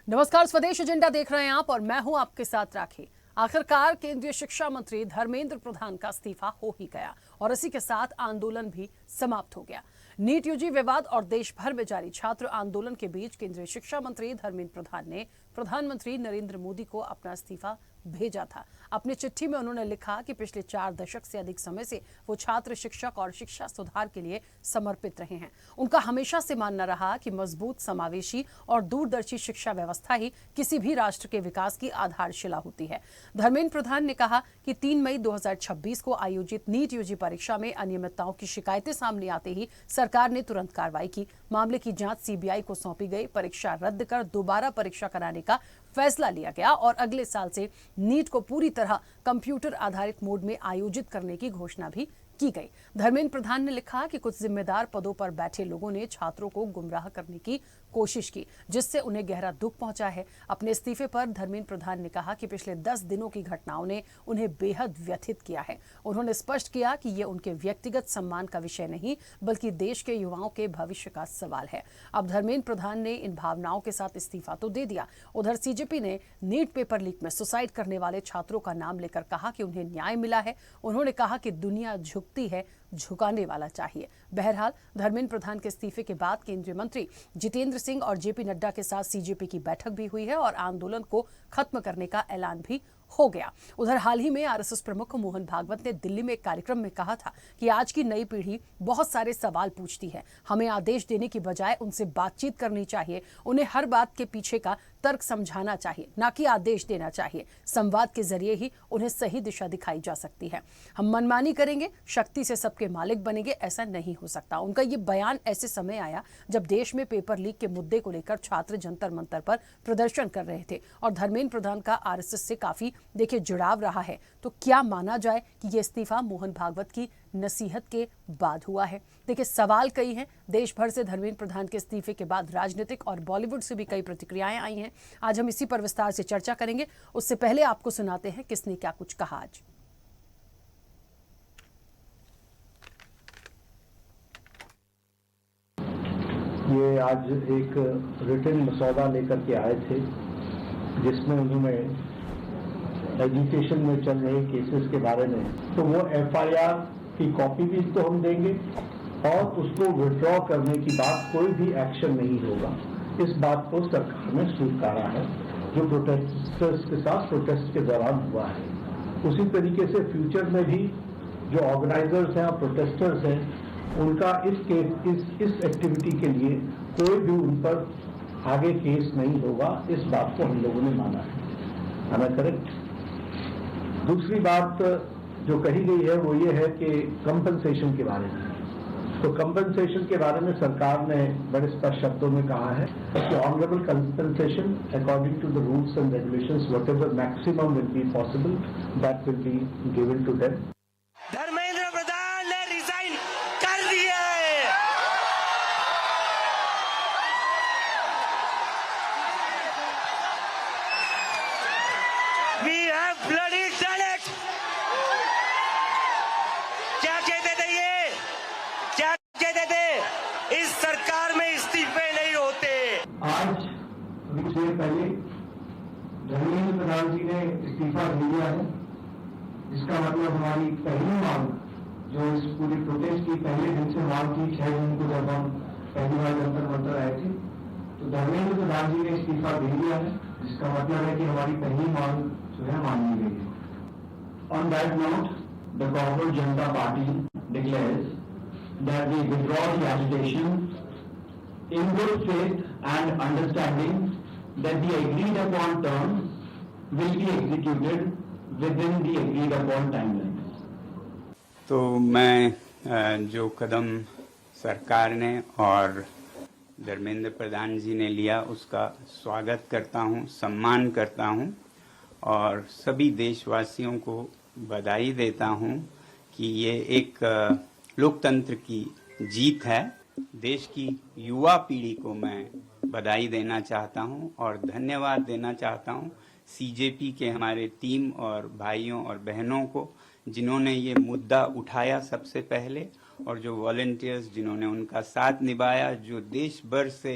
नमस्कार, स्वदेश एजेंडा देख रहे हैं आप और मैं हूं आपके साथ राखी। आखिरकार केंद्रीय शिक्षा मंत्री धर्मेंद्र प्रधान का इस्तीफा हो ही गया और इसी के साथ आंदोलन भी समाप्त हो गया। नीट यूजी विवाद और देश भर में जारी छात्र आंदोलन के बीच केंद्रीय शिक्षा मंत्री धर्मेंद्र प्रधान ने प्रधानमंत्री नरेंद्र मोदी को अपना इस्तीफा भेजा था। अपनी चिट्ठी में उन्होंने लिखा कि पिछले 4 दशक से अधिक समय से वो छात्र, शिक्षक और शिक्षा सुधार के लिए समर्पित रहे हैं। उनका हमेशा से मानना रहा कि मजबूत, समावेशी और दूरदर्शी शिक्षा व्यवस्था ही किसी भी राष्ट्र के विकास की आधारशिला होती है। धर्मेंद्र प्रधान ने कहा कि 3 मई 2026 को आयोजित नीट यूजी परीक्षा में अनियमितताओं की शिकायतें सामने आते ही सरकार ने तुरंत कार्रवाई की। मामले की जांच सीबीआई को सौंपी गई। परीक्षा रद्द कर दोबारा परीक्षा कराने का फैसला लिया गया और अगले साल से नीट को पूरी तरह कंप्यूटर आधारित मोड में आयोजित करने की घोषणा भी की गई। धर्मेंद्र प्रधान ने लिखा कि कुछ जिम्मेदार पदों पर बैठे लोगों ने छात्रों को गुमराह करने की कोशिश की, जिससे उन्हें गहरा दुख पहुंचा है। अपने इस्तीफे पर धर्मेंद्र प्रधान ने कहा कि पिछले 10 दिनों की घटनाओं ने उन्हें बेहद व्यथित किया है। उन्होंने स्पष्ट किया कि ये उनके व्यक्तिगत सम्मान का विषय नहीं, बल्कि देश के युवाओं के भविष्य का सवाल है। अब धर्मेंद्र प्रधान ने इन भावनाओं के साथ इस्तीफा तो दे दिया। उधर सीजेपी ने नीट पेपर लीक में सुसाइड करने वाले छात्रों का नाम लेकर कहा कि उन्हें न्याय मिला है। उन्होंने कहा कि दुनिया झुकती है, झुकाने वाला चाहिए। बहरहाल, धर्मेंद्र प्रधान के इस्तीफे के बाद केंद्रीय मंत्री जितेंद्र सिंह और जेपी नड्डा के साथ सीजेपी की बैठक भी हुई है और आंदोलन को खत्म करने का ऐलान भी हो गया। उधर हाल ही में आरएसएस प्रमुख मोहन भागवत ने दिल्ली में एक कार्यक्रम में कहा था कि आज की नई पीढ़ी बहुत सारे सवाल पूछती है। हमें आदेश देने की बजाय उनसे बातचीत करनी चाहिए। उन्हें हर बात के पीछे का तर्क समझाना चाहिए, ना कि आदेश देना चाहिए। संवाद के जरिए ही उन्हें सही दिशा दिखाई जा सकती है। हम मनमानी करेंगे, शक्ति से सबके मालिक बनेंगे, ऐसा नहीं हो सकता। उनका ये बयान ऐसे समय आया जब देश में पेपर लीक के मुद्दे को लेकर छात्र जंतर मंतर पर प्रदर्शन कर रहे थे और धर्मेंद्र प्रधान का आरएसएस से काफी जुड़ाव रहा है। तो क्या माना जाए कि ये इस्तीफा मोहन भागवत की नसीहत के बाद हुआ है? देखिए, सवाल कई हैं। देश भर से धर्मेंद्र प्रधान के इस्तीफे के बाद राजनीतिक और बॉलीवुड से भी कई प्रतिक्रियाएं आई हैं। आज हम इसी पर विस्तार से चर्चा करेंगे। उससे पहले आपको सुनाते हैं किसने क्या कुछ कहा आज। ये आज एक रिटन मसौदा लेकर के आए थे जिसमें उन्होंने एजुकेशन में चल रहे केसेस के बारे में, तो वो एफआईआर की कॉपी भी तो हम देंगे और उसको विड्रॉ करने की बात, कोई भी एक्शन नहीं होगा। इस बात को सरकार ने स्वीकारा है जो प्रोटेस्टर्स के साथ प्रोटेस्ट के दौरान हुआ है। उसी तरीके से फ्यूचर में भी जो ऑर्गेनाइजर्स हैं और प्रोटेस्टर्स हैं, उनका इस एक्टिविटी के लिए कोई भी उन पर आगे केस नहीं होगा। इस बात को हम लोगों ने माना है। हमें करेक्ट। दूसरी बात जो कही गई है वो ये है कि कंपनसेशन के बारे में, तो कंपनसेशन के बारे में सरकार ने बड़े स्पष्ट शब्दों में कहा है कि honourable compensation according to the rules and regulations, whatever maximum will be possible, that will be given to them. Dharmendra Pradhan ने रिजाइन कर दिया है। We have bloody done it. क्या कहते थे ये? क्या कहते थे? इस सरकार में इस्तीफे नहीं होते। आज कुछ देर पहले धर्मेंद्र प्रधान जी ने इस्तीफा दे दिया है। इसका मतलब हमारी पहली मांग, जो इस पूरी प्रोटेस्ट की पहले दिन से मांग की, 6 जून को जब हम पहली बार जंतर मंतर आए थे, तो धर्मेंद्र प्रधान जी ने इस्तीफा दे दिया है, जिसका मतलब है कि हमारी पहली मांग जो है मान ली गई है। On that note, the Corporate Janata Party declares that we withdraw the agitation in good faith and understanding that the agreed upon terms will be executed within the agreed upon timelines. तो मैं जो कदम सरकार ने और धर्मेंद्र प्रधान जी ने लिया उसका स्वागत करता हूँ, सम्मान करता हूँ और सभी देशवासियों को बधाई देता हूँ कि ये एक लोकतंत्र की जीत है। देश की युवा पीढ़ी को मैं बधाई देना चाहता हूं और धन्यवाद देना चाहता हूं सीजेपी के हमारे टीम और भाइयों और बहनों को, जिन्होंने ये मुद्दा उठाया सबसे पहले, और जो वॉलंटियर्स जिन्होंने उनका साथ निभाया, जो देश भर से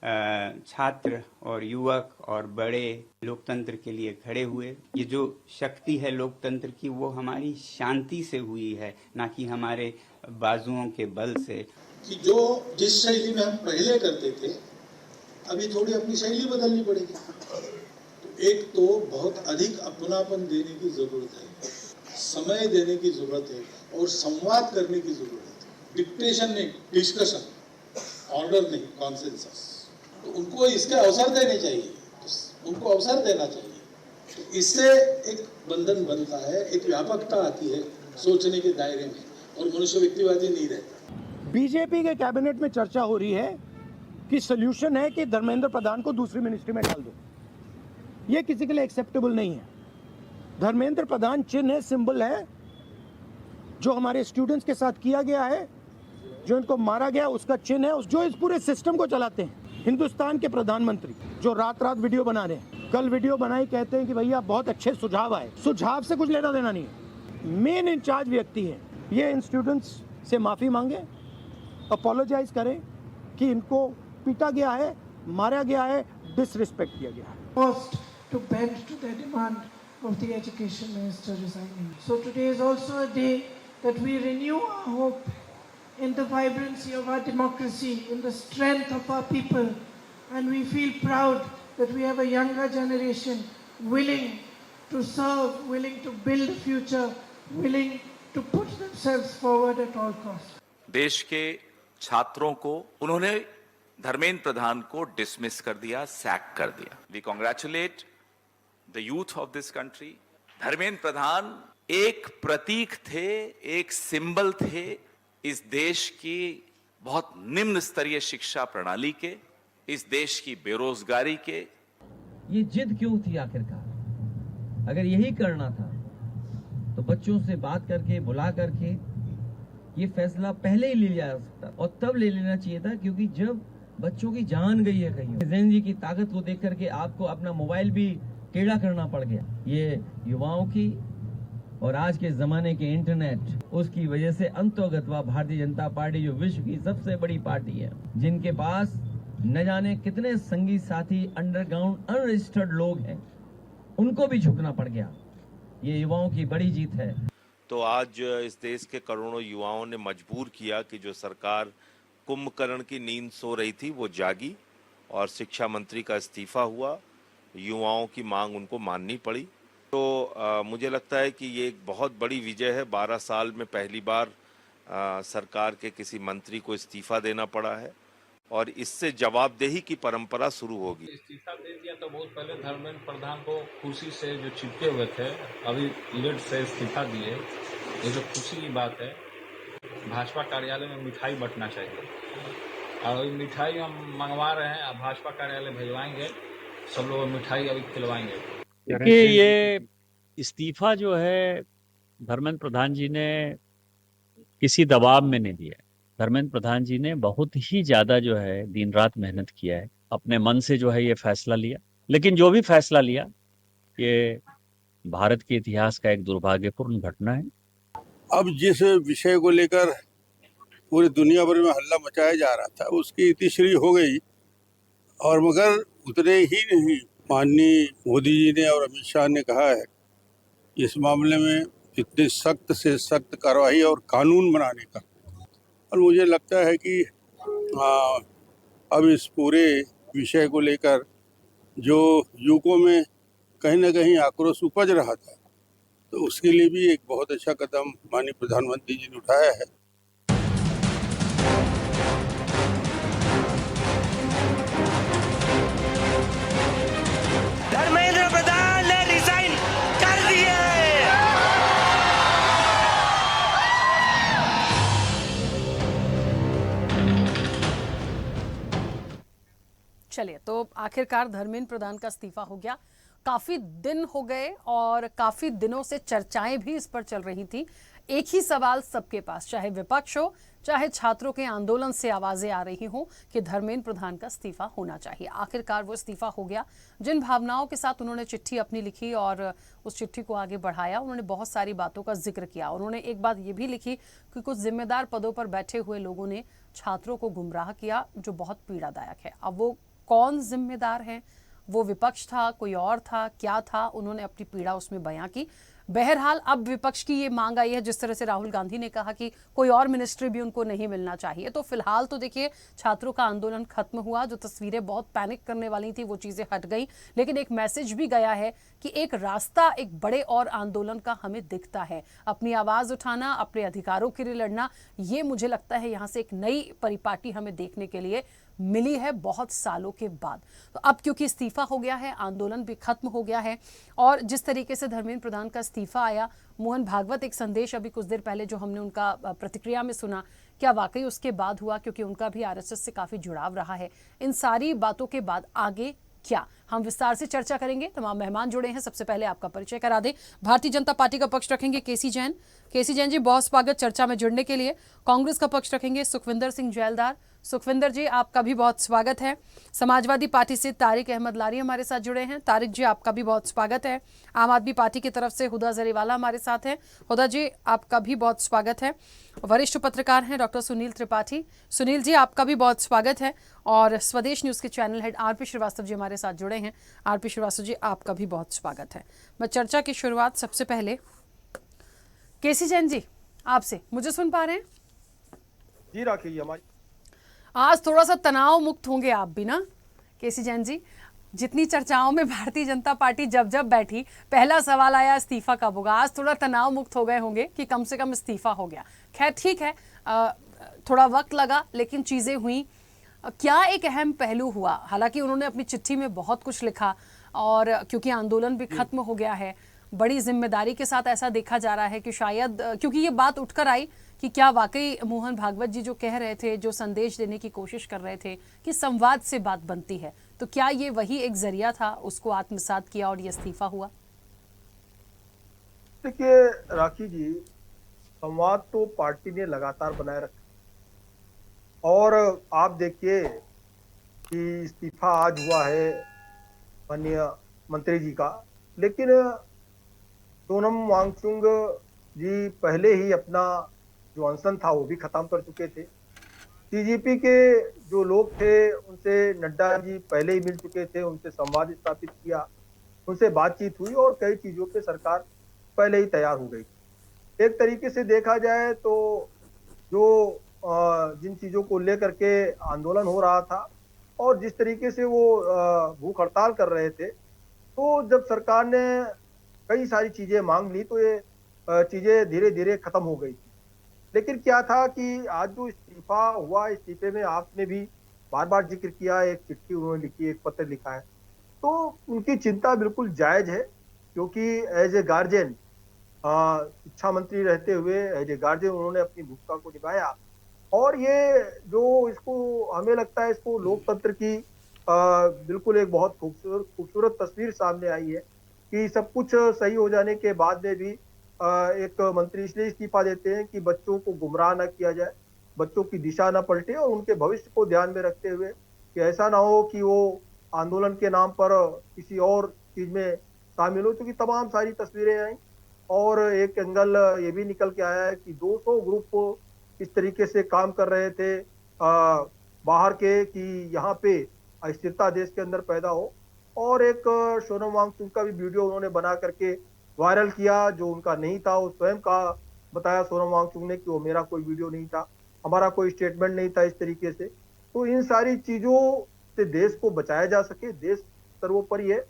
छात्र और युवक और बड़े लोकतंत्र के लिए खड़े हुए। ये जो शक्ति है लोकतंत्र की वो हमारी शांति से हुई है, ना कि हमारे बाजुओं के बल से। कि जो जिस शैली में हम पहले करते थे अभी थोड़ी अपनी शैली बदलनी पड़ेगी। तो एक तो बहुत अधिक अपनापन देने की जरूरत है, समय देने की जरूरत है और संवाद करने की जरूरत है। डिक्टेशन नहीं, डिस्कशन, ऑर्डर नहीं, कॉन्सेंसस। तो उनको इसके अवसर देने चाहिए, उनको अवसर देना चाहिए। तो इससे एक बंधन बनता है, एक व्यापकता आती है सोचने के दायरे में और मनुष्य व्यक्तिवादी नहीं रहता। बीजेपी के कैबिनेट में चर्चा हो रही है कि सोल्यूशन है कि धर्मेंद्र प्रधान को दूसरी मिनिस्ट्री में डाल दो। ये किसी के लिए एक्सेप्टेबल नहीं है। धर्मेंद्र प्रधान चिन्ह है, सिंबल है, जो हमारे स्टूडेंट्स के साथ किया गया है, जो इनको मारा गया उसका चिन्ह है, जो इस पूरे सिस्टम को चलाते हैं। हिंदुस्तान के प्रधानमंत्री जो रात रात वीडियो बना रहे हैं, कल वीडियो बनाई, कहते हैं कि भैया बहुत अच्छे सुझाव आए। सुझाव से कुछ लेना देना नहीं है। मेन इंचार्ज व्यक्ति है, ये इन स्टूडेंट्स से माफी मांगे, अपोलोजाइज करें कि इनको पीटा गया है, मारा गया है, डिसरिस्पेक्ट किया गया है। Forced to bend to the demand of the education minister resigning. So today is also a day that we renew our hope in the vibrancy of our democracy, in the strength of our people, and we feel proud that we have a younger generation willing to serve, willing to build a future, willing to put themselves forward at all costs. देश के छात्रों को उन्होंने धर्मेंद्र प्रधान को dismiss कर दिया, sack कर दिया। We congratulate the youth of this country. Dharmendra Pradhan एक प्रतीक थे, एक सिंबल थे इस देश की बहुत निम्न स्तरीय शिक्षा प्रणाली के, इस देश की बेरोजगारी के। ये जिद क्यों थी आखिरकार? अगर यही करना था तो बच्चों से बात करके, बुला करके ये फैसला पहले ही ले लिया जा सकता और तब ले लेना चाहिए था, क्योंकि जब बच्चों की जान गई है कहीं, जैन जी की ताकत को देख करके आपको अपना मोबाइल भी टेढ़ा करना पड़ गया। ये युवाओं की और आज के जमाने के इंटरनेट, उसकी वजह से अंतोगत्वा भारतीय जनता पार्टी जो विश्व की सबसे बड़ी पार्टी है, जिनके पास न जाने कितने संगी साथी अंडरग्राउंड अनरजिस्टर्ड लोग हैं, उनको भी झुकना पड़ गया। ये युवाओं की बड़ी जीत है। तो आज इस देश के करोड़ों युवाओं ने मजबूर किया कि जो सरकार कुंभकर्ण की नींद सो रही थी वो जागी और शिक्षा मंत्री का इस्तीफा हुआ। युवाओं की मांग उनको माननी पड़ी। तो मुझे लगता है कि ये एक बहुत बड़ी विजय है। 12 साल में पहली बार सरकार के किसी मंत्री को इस्तीफा देना पड़ा है और इससे जवाबदेही की परंपरा शुरू होगी। इस्तीफा दे दिया तो बहुत पहले धर्मेंद्र प्रधान को खुशी से जो चिपके हुए थे, अभी इलेक्ट से इस्तीफा दिए, ये जो खुशी की बात है। भाजपा कार्यालय में मिठाई बंटना चाहिए और मिठाई हम मंगवा रहे हैं, अब भाजपा कार्यालय भिजवाएंगे, सब लोग मिठाई अभी खिलवाएंगे। कि ये इस्तीफा जो है धर्मेंद्र प्रधान जी ने किसी दबाव में नहीं दिया। धर्मेंद्र प्रधान जी ने बहुत ही ज्यादा जो है दिन रात मेहनत किया है, अपने मन से जो है ये फैसला लिया। लेकिन जो भी फैसला लिया, ये भारत के इतिहास का एक दुर्भाग्यपूर्ण घटना है। अब जिस विषय को लेकर पूरी दुनिया भर में हल्ला मचाया जा रहा था, उसकी इतिश्री हो गई। और मगर उतने ही नहीं, माननीय मोदी जी ने और अमित शाह ने कहा है इस मामले में इतनी सख्त से सख्त कार्रवाई और कानून बनाने का। और मुझे लगता है कि अब इस पूरे विषय को लेकर जो युवकों में कहीं ना कहीं आक्रोश उपज रहा था, तो उसके लिए भी एक बहुत अच्छा कदम माननीय प्रधानमंत्री जी ने उठाया है। धर्मेंद्र प्रधान ने रिजाइन कर दिए। चलिए, तो आखिरकार धर्मेंद्र प्रधान का इस्तीफा हो गया। काफी दिन हो गए और काफी दिनों से चर्चाएं भी इस पर चल रही थी। एक ही सवाल सबके पास, चाहे विपक्ष हो, चाहे छात्रों के आंदोलन से आवाजें आ रही हों कि धर्मेंद्र प्रधान का इस्तीफा होना चाहिए। आखिरकार वो इस्तीफा हो गया। जिन भावनाओं के साथ उन्होंने चिट्ठी अपनी लिखी और उस चिट्ठी को आगे बढ़ाया, उन्होंने बहुत सारी बातों का जिक्र किया। उन्होंने एक बात ये भी लिखी कि कुछ जिम्मेदार पदों पर बैठे हुए लोगों ने छात्रों को गुमराह किया, जो बहुत पीड़ादायक है। अब वो कौन जिम्मेदार है? वो विपक्ष था, कोई और था, क्या था? उन्होंने अपनी पीड़ा उसमें बयां की। बहरहाल अब विपक्ष की ये मांग आई है, जिस तरह से राहुल गांधी ने कहा कि कोई और मिनिस्ट्री भी उनको नहीं मिलना चाहिए। तो फिलहाल तो देखिए, छात्रों का आंदोलन खत्म हुआ, जो तस्वीरें बहुत पैनिक करने वाली थी वो चीजें हट गई, लेकिन एक मैसेज भी गया है कि एक रास्ता एक बड़े और आंदोलन का हमें दिखता है। अपनी आवाज उठाना, अपने अधिकारों के लिए लड़ना, ये मुझे लगता है यहाँ से एक नई परिपाटी हमें देखने के लिए मिली है बहुत सालों के बाद। तो अब क्योंकि इस्तीफा हो गया है, आंदोलन भी खत्म हो गया है, और जिस तरीके से धर्मेंद्र प्रधान का इस्तीफा आया, मोहन भागवत एक संदेश अभी कुछ देर पहले जो हमने उनका प्रतिक्रिया में सुना, क्या वाकई उसके बाद हुआ? क्योंकि उनका भी आरएसएस से काफी जुड़ाव रहा है। इन सारी बातों के बाद आगे क्या, हम विस्तार से चर्चा करेंगे। तमाम मेहमान जुड़े हैं, सबसे पहले आपका परिचय करा दें। भारतीय जनता पार्टी का पक्ष रखेंगे केसी जैन। केसी जैन जी, बहुत स्वागत चर्चा में जुड़ने के लिए। कांग्रेस का पक्ष रखेंगे सुखविंदर सिंह जैलदार। सुखविंदर जी, आपका भी बहुत स्वागत है। समाजवादी पार्टी से तारिक अहमद लारी हमारे साथ जुड़े हैं। तारिक जी, आपका भी बहुत स्वागत है। आम आदमी पार्टी की तरफ से हुदा जरीवाला हमारे साथ हैं। हुदा जी, आपका भी बहुत स्वागत है। वरिष्ठ पत्रकार हैं डॉक्टर सुनील त्रिपाठी। सुनील जी, आपका भी बहुत स्वागत है। और स्वदेश न्यूज के channel head RP Srivastava ji हमारे साथ जुड़े हैं। आरपी श्रीवास्तव जी, आपका भी बहुत स्वागत है। मैं चर्चा की शुरुआत सबसे पहले केसी जैन जी आपसे, मुझे सुन पा रहे हैं? जी राखी जी, हमारी आज थोड़ा सा तनाव मुक्त होंगे आप भी ना केसी जैन जी? जितनी चर्चाओं में भारतीय जनता पार्टी जब जब बैठी, पहला सवाल आया इस्तीफा कब होगा। आज थोड़ा तनाव मुक्त हो गए होंगे कि कम से कम इस्तीफा हो गया। खैर ठीक है, थोड़ा वक्त लगा लेकिन चीजें हुई। क्या एक अहम पहलू हुआ? हालांकि उन्होंने अपनी चिट्ठी में बहुत कुछ लिखा, और क्योंकि आंदोलन भी खत्म हो गया है, बड़ी जिम्मेदारी के साथ ऐसा देखा जा रहा है कि शायद क्योंकि ये बात उठकर आई कि क्या वाकई मोहन भागवत जी जो कह रहे थे, जो संदेश देने की कोशिश कर रहे थे कि संवाद से बात बनती है, तो क्या ये वही एक जरिया था, उसको आत्मसात किया और ये इस्तीफा हुआ? देखिए राखी जी, संवाद तो पार्टी ने लगातार बनाए रखा, और आप देखिए कि इस्तीफा आज हुआ है माननीय मंत्री जी का, लेकिन सोनम वांगचुक जी पहले ही अपना जो अनशन था वो भी खत्म कर चुके थे। सीजेपी के जो लोग थे उनसे नड्डा जी पहले ही मिल चुके थे, उनसे संवाद स्थापित किया, उनसे बातचीत हुई और कई चीजों पे सरकार पहले ही तैयार हो गई। एक तरीके से देखा जाए तो जो जिन चीजों को लेकर के आंदोलन हो रहा था और जिस तरीके से वो भूख हड़ताल कर रहे थे, तो जब सरकार ने कई सारी चीजें मांग ली तो ये चीजें धीरे धीरे खत्म हो गई थी। लेकिन क्या था कि आज जो इस्तीफा हुआ, इस्तीफे में आपने भी बार बार जिक्र किया, एक चिट्ठी उन्होंने लिखी, एक पत्र लिखा है, तो उनकी चिंता बिल्कुल जायज है, क्योंकि एज ए गार्जियन, शिक्षा मंत्री रहते हुए एज ए गार्जियन उन्होंने अपनी भूमिका को निभाया। और ये जो इसको हमें लगता है इसको लोकतंत्र की बिल्कुल एक बहुत खूबसूरत तस्वीर सामने आई है कि सब कुछ सही हो जाने के बाद में भी एक मंत्री इसलिए इस्तीफा देते हैं कि बच्चों को गुमराह न किया जाए, बच्चों की दिशा न पलटे, और उनके भविष्य को ध्यान में रखते हुए कि ऐसा ना हो कि वो आंदोलन के नाम पर किसी और चीज में शामिल हो। क्योंकि तमाम सारी तस्वीरें आई और एक एंगल ये भी निकल के आया है कि 200 ग्रुप इस तरीके से काम कर रहे थे बाहर के कि यहाँ पे अस्थिरता देश के अंदर पैदा हो, और एक सोनम वांगचुक का भी वीडियो उन्होंने बना करके वायरल किया जो उनका नहीं था। वो स्वयं का बताया सोनम वांगचुक ने कि वो मेरा कोई वीडियो नहीं था, हमारा कोई स्टेटमेंट नहीं था, इस तरीके से। तो इन सारी चीजों से देश को बचाया जा सके, देश सर्वोपरि है।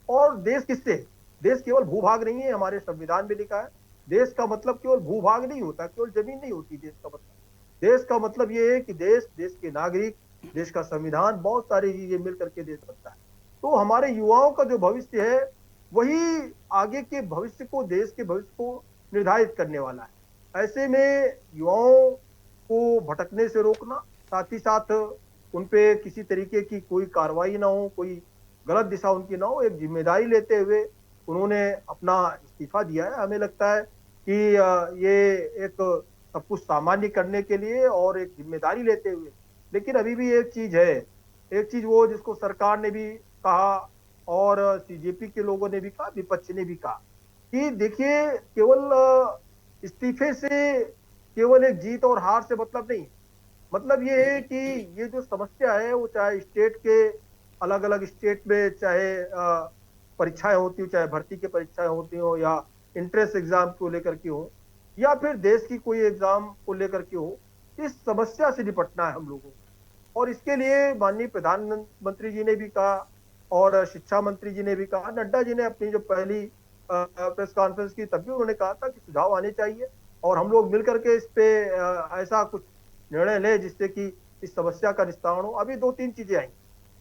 और देश किससे? देश केवल भूभाग नहीं है, हमारे संविधान में लिखा है देश का मतलब केवल भूभाग नहीं होता, केवल जमीन नहीं होती देश का मतलब। देश का मतलब ये है कि देश, देश के नागरिक, देश का संविधान, बहुत सारी चीजें मिल करके देश बनता है। तो हमारे युवाओं का जो भविष्य है वही आगे के भविष्य को, देश के भविष्य को निर्धारित करने वाला है। ऐसे में युवाओं को भटकने से रोकना, साथ ही साथ उन पे किसी तरीके की कोई कार्रवाई ना हो, कोई गलत दिशा उनकी ना हो, एक जिम्मेदारी लेते हुए उन्होंने अपना इस्तीफा दिया है। हमें लगता है कि ये एक सब कुछ सामान्य करने के लिए और एक जिम्मेदारी लेते हुए। लेकिन अभी भी एक चीज है, एक चीज वो जिसको सरकार ने भी कहा और सीजेपी के लोगों ने भी कहा, विपक्ष ने भी कहा कि देखिए केवल इस्तीफे से केवल एक जीत और हार से मतलब नहीं। मतलब ये है कि ये जो समस्या है वो चाहे स्टेट के अलग अलग स्टेट में चाहे परीक्षाएं होती हो, चाहे भर्ती की परीक्षाएं होती हो या इंट्रेंस एग्जाम को लेकर के हो या फिर देश की कोई एग्जाम को लेकर के हो, इस समस्या से निपटना है हम लोगों को। और इसके लिए माननीय प्रधानमंत्री जी ने भी कहा और शिक्षा मंत्री जी ने भी कहा, नड्डा जी ने अपनी जो पहली प्रेस कॉन्फ्रेंस की तब भी उन्होंने कहा था कि सुझाव आने चाहिए और हम लोग मिलकर के इस पे ऐसा कुछ निर्णय ले जिससे कि इस समस्या का निस्तारण हो। अभी 2-3 चीजें आई।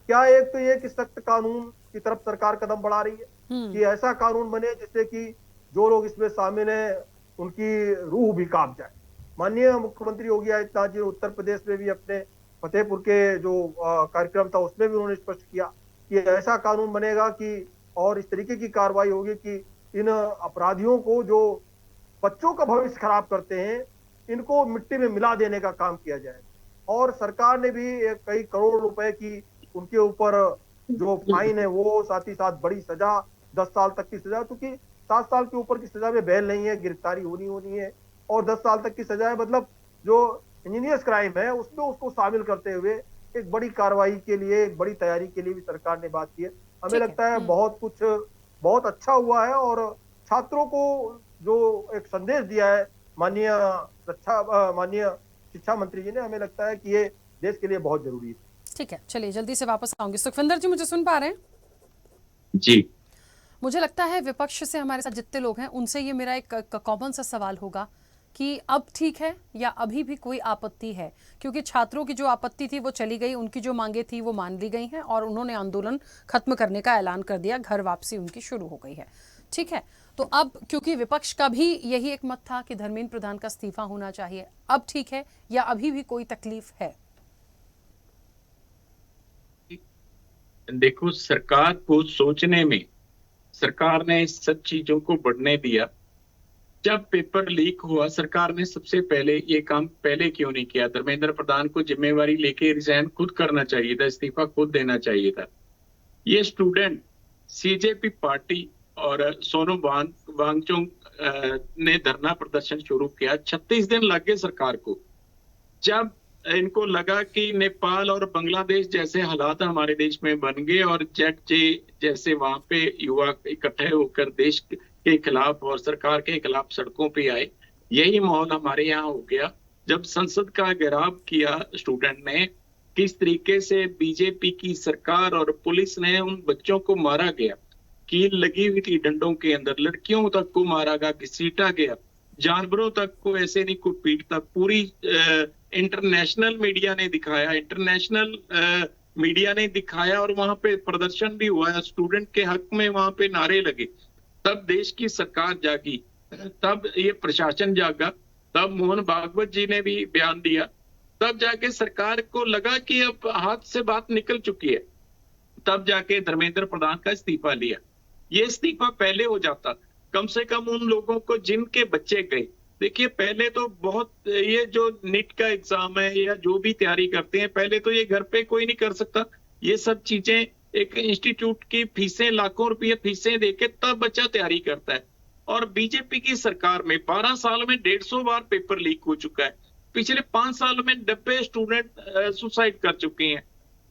क्या एक तो ये कि सख्त कानून की तरफ सरकार कदम बढ़ा रही है कि ऐसा कानून बने जिससे कि जो लोग इसमें शामिल हैं उनकी रूह भी कांप जाए। माननीय मुख्यमंत्री योगी आदित्यनाथ जी उत्तर प्रदेश में भी अपने फतेहपुर के जो कार्यक्रम था उसमें भी उन्होंने स्पष्ट किया कि ऐसा कानून बनेगा कि और इस तरीके की कार्रवाई होगी कि इन अपराधियों को जो बच्चों का भविष्य खराब करते हैं इनको मिट्टी में मिला देने का काम किया जाए। और सरकार ने भी कई करोड़ रुपए की उनके ऊपर जो फाइन है वो, साथ ही साथ बड़ी सजा 10 साल तक की सजा, क्योंकि 7 साल के ऊपर की सजा में बेल नहीं है, गिरफ्तारी होनी है और 10 साल तक की सजा है। मतलब जो इंजीनियर्स क्राइम है उसमें उसको शामिल करते हुए एक बड़ी कार्रवाई के लिए, एक बड़ी तैयारी के लिए भी सरकार ने बात की है। हमें लगता है बहुत अच्छा हुआ है और छात्रों को जो एक संदेश दिया है माननीय शिक्षा मंत्री जी ने, हमें लगता है कि ये देश के लिए बहुत जरूरी है। ठीक है, चलिए जल्दी से वापस आऊंगी। सुखविंदर जी, मुझे सुन पा रहे हैं? जी, मुझे लगता है विपक्ष से हमारे साथ जितने लोग हैं उनसे ये मेरा एक कॉमन सा सवाल होगा कि अब ठीक है या अभी भी कोई आपत्ति है, क्योंकि छात्रों की जो आपत्ति थी वो चली गई, उनकी जो मांगे थी वो मान ली गई हैं और उन्होंने आंदोलन खत्म करने का ऐलान कर दिया, घर वापसी उनकी शुरू हो गई है। ठीक है, तो अब क्योंकि विपक्ष का भी यही एक मत था कि धर्मेंद्र प्रधान का इस्तीफा होना चाहिए, अब ठीक है या अभी भी कोई तकलीफ है? देखो, सरकार को सोचने में सरकार ने इस सब चीजों को बढ़ने दिया। जब पेपर लीक हुआ, सरकार ने सबसे पहले ये काम पहले क्यों नहीं किया? धर्मेंद्र प्रधान को जिम्मेवारी लेके रिजाइन खुद करना चाहिए था, इस्तीफा खुद देना चाहिए था। ये स्टूडेंट सीजेपी पार्टी और सोनू वांगचुक ने धरना प्रदर्शन शुरू किया। 36 दिन लग गए सरकार को। जब इनको लगा कि नेपाल और बांग्लादेश जैसे हालात हमारे देश में बन गए और जेट जैसे वहां पे युवा इकट्ठे होकर देश के खिलाफ और सरकार के खिलाफ सड़कों पे आए, यही माहौल हमारे यहाँ हो गया। जब संसद का घेराव किया स्टूडेंट ने, किस तरीके से बीजेपी की सरकार और पुलिस ने उन बच्चों को मारा गया, कील लगी हुई थी डंडों के अंदर, लड़कियों तक को मारा गया, घसीटा गया, जानवरों तक को ऐसे नहीं कोई पीटता। पूरी इंटरनेशनल मीडिया ने दिखाया, मीडिया ने दिखाया और वहां पे प्रदर्शन भी हुआ, स्टूडेंट के हक में वहां पे नारे लगे। तब देश की सरकार जागी, तब ये प्रशासन जागा, तब मोहन भागवत जी ने भी बयान दिया, तब जाके सरकार को लगा कि अब हाथ से बात निकल चुकी है, तब जाके धर्मेंद्र प्रधान का इस्तीफा लिया। ये इस्तीफा पहले हो जाता, कम से कम उन लोगों को जिनके बच्चे गए। देखिए, पहले तो बहुत, ये जो नीट का एग्जाम है या जो भी तैयारी करते हैं, पहले तो ये घर पे कोई नहीं कर सकता। ये सब चीजें एक इंस्टीट्यूट की फीसें, लाखों रुपये फीसें देके तब बच्चा तैयारी करता है। और बीजेपी की सरकार में 12 साल में 150 बार पेपर लीक हो चुका है। पिछले 5 साल में 90 स्टूडेंट सुसाइड कर चुके हैं।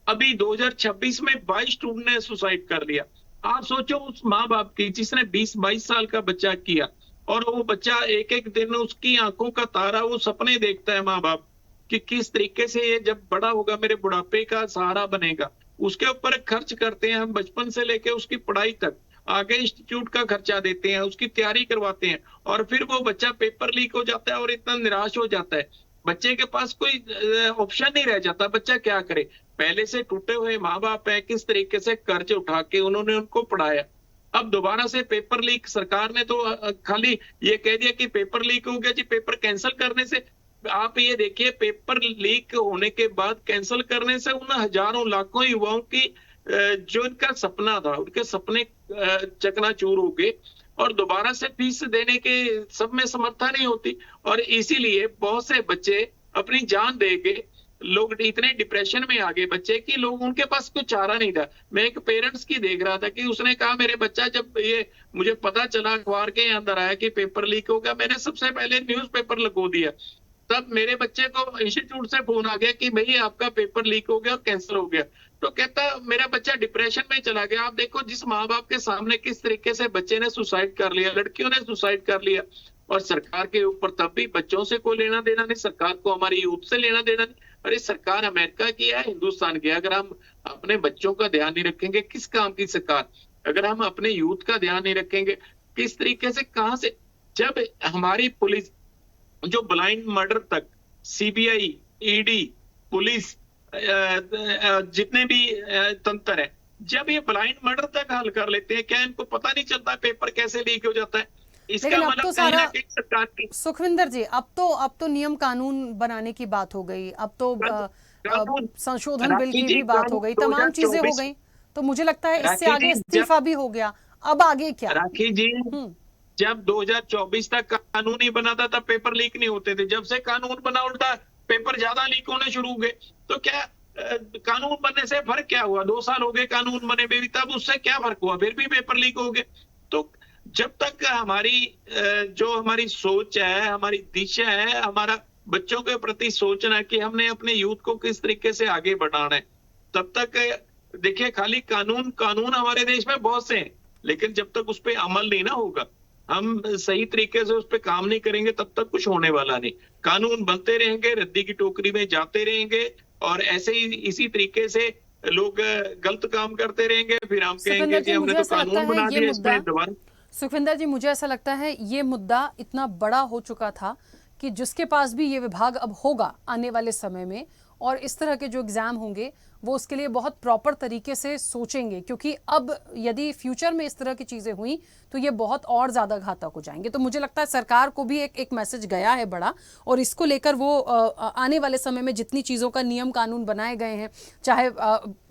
अभी 2026 में 22 स्टूडेंट ने सुसाइड कर लिया। आप सोचो उस माँ बाप की जिसने 20-22 साल का बच्चा किया, और वो बच्चा एक एक दिन उसकी आंखों का तारा, वो सपने देखता है माँ बाप कि किस तरीके से ये जब बड़ा होगा मेरे बुढ़ापे का सहारा बनेगा। उसके ऊपर खर्च करते हैं हम, बचपन से लेके उसकी पढ़ाई तक, आगे इंस्टीट्यूट का खर्चा देते हैं, उसकी तैयारी करवाते हैं, और फिर वो बच्चा पेपर लीक हो जाता है और इतना निराश हो जाता है। बच्चे के पास कोई ऑप्शन नहीं रह जाता, बच्चा क्या करे। पहले से टूटे हुए माँ बाप है, किस तरीके से कर्ज उठा के उन्होंने उनको पढ़ाया। अब दोबारा से पेपर लीक, सरकार ने तो खाली ये कह दिया कि पेपर लीक हो गया जी, पेपर कैंसिल करने से, आप ये देखिए पेपर लीक होने के बाद कैंसिल करने से उन हजारों लाखों युवाओं की जो इनका सपना था, उनके सपने चकनाचूर हो गए और दोबारा से फीस देने के सब में समर्था नहीं होती। और इसीलिए बहुत से बच्चे अपनी जान दे गए। लोग इतने डिप्रेशन में आ गए बच्चे कि लोग, उनके पास कोई चारा नहीं था। मैं एक पेरेंट्स की देख रहा था कि उसने कहा मेरे बच्चा, जब ये मुझे पता चला अखबार के अंदर आया कि पेपर लीक हो गया, मैंने सबसे पहले न्यूज़पेपर लगो दिया। तब मेरे बच्चे को इंस्टीट्यूट से फोन आ गया कि भाई आपका पेपर लीक हो गया और कैंसिल हो गया। तो कहता मेरा बच्चा डिप्रेशन में चला गया। आप देखो जिस माँ बाप के सामने किस तरीके से बच्चे ने सुसाइड कर लिया, लड़कियों ने सुसाइड कर लिया, और सरकार के ऊपर तब भी बच्चों से कोई लेना देना नहीं, सरकार को हमारी यूथ से लेना देना नहीं। अरे सरकार अमेरिका की है, हिंदुस्तान की है। अगर हम अपने बच्चों का ध्यान नहीं रखेंगे, किस काम की सरकार? अगर हम अपने यूथ का ध्यान नहीं रखेंगे, किस तरीके से, कहां से? जब हमारी पुलिस जो ब्लाइंड मर्डर तक सीबीआई, ईडी, पुलिस, जितने भी तंत्र है, जब ये ब्लाइंड मर्डर तक हल कर लेते हैं, क्या इनको पता नहीं चलता पेपर कैसे लीक हो जाता है? इसका लेकिन अब मतलब तो कहीं ना सारा कहीं सरकार की सुखविंदर जी, अब तो नियम कानून बनाने की बात हो गई, अब तो संशोधन बिल की भी बात हो गई, तमाम चीजें हो गई। तो मुझे लगता है इससे आगे इस्तीफा भी हो गया, अब आगे क्या? राखी जी, जब 2024 तक कानून ही बना था तब पेपर लीक नहीं होते थे। जब से कानून बना उल्टा पेपर ज्यादा लीक होने शुरू हो गए। तो क्या कानून बनने से फर्क क्या हुआ? 2 साल हो गए कानून बने भी, तब उससे क्या फर्क हुआ? फिर भी पेपर लीक हो गए। तो जब तक हमारी जो हमारी सोच है, हमारी दिशा है, हमारा बच्चों के प्रति सोचना कि हमने अपने यूथ को किस तरीके से आगे बढ़ाना है, तब तक देखिए खाली कानून हमारे देश में बहुत से हैं, लेकिन जब तक उस पर अमल नहीं ना होगा, हम सही तरीके से उस पर काम नहीं करेंगे, तब तक कुछ होने वाला नहीं। कानून बनते रहेंगे, रद्दी की टोकरी में जाते रहेंगे, और ऐसे ही इसी तरीके से लोग गलत काम करते रहेंगे। फिर हम कहेंगे कि हमने तो कानून बना दिया, इसमें दोबारा। सुखविंदर जी, मुझे ऐसा लगता है ये मुद्दा इतना बड़ा हो चुका था कि जिसके पास भी ये विभाग अब होगा आने वाले समय में, और इस तरह के जो एग्जाम होंगे वो उसके लिए बहुत प्रॉपर तरीके से सोचेंगे, क्योंकि अब यदि फ्यूचर में इस तरह की चीज़ें हुई तो ये बहुत और ज़्यादा घातक हो जाएंगे। तो मुझे लगता है सरकार को भी एक मैसेज गया है बड़ा, और इसको लेकर वो आने वाले समय में जितनी चीज़ों का नियम कानून बनाए गए हैं, चाहे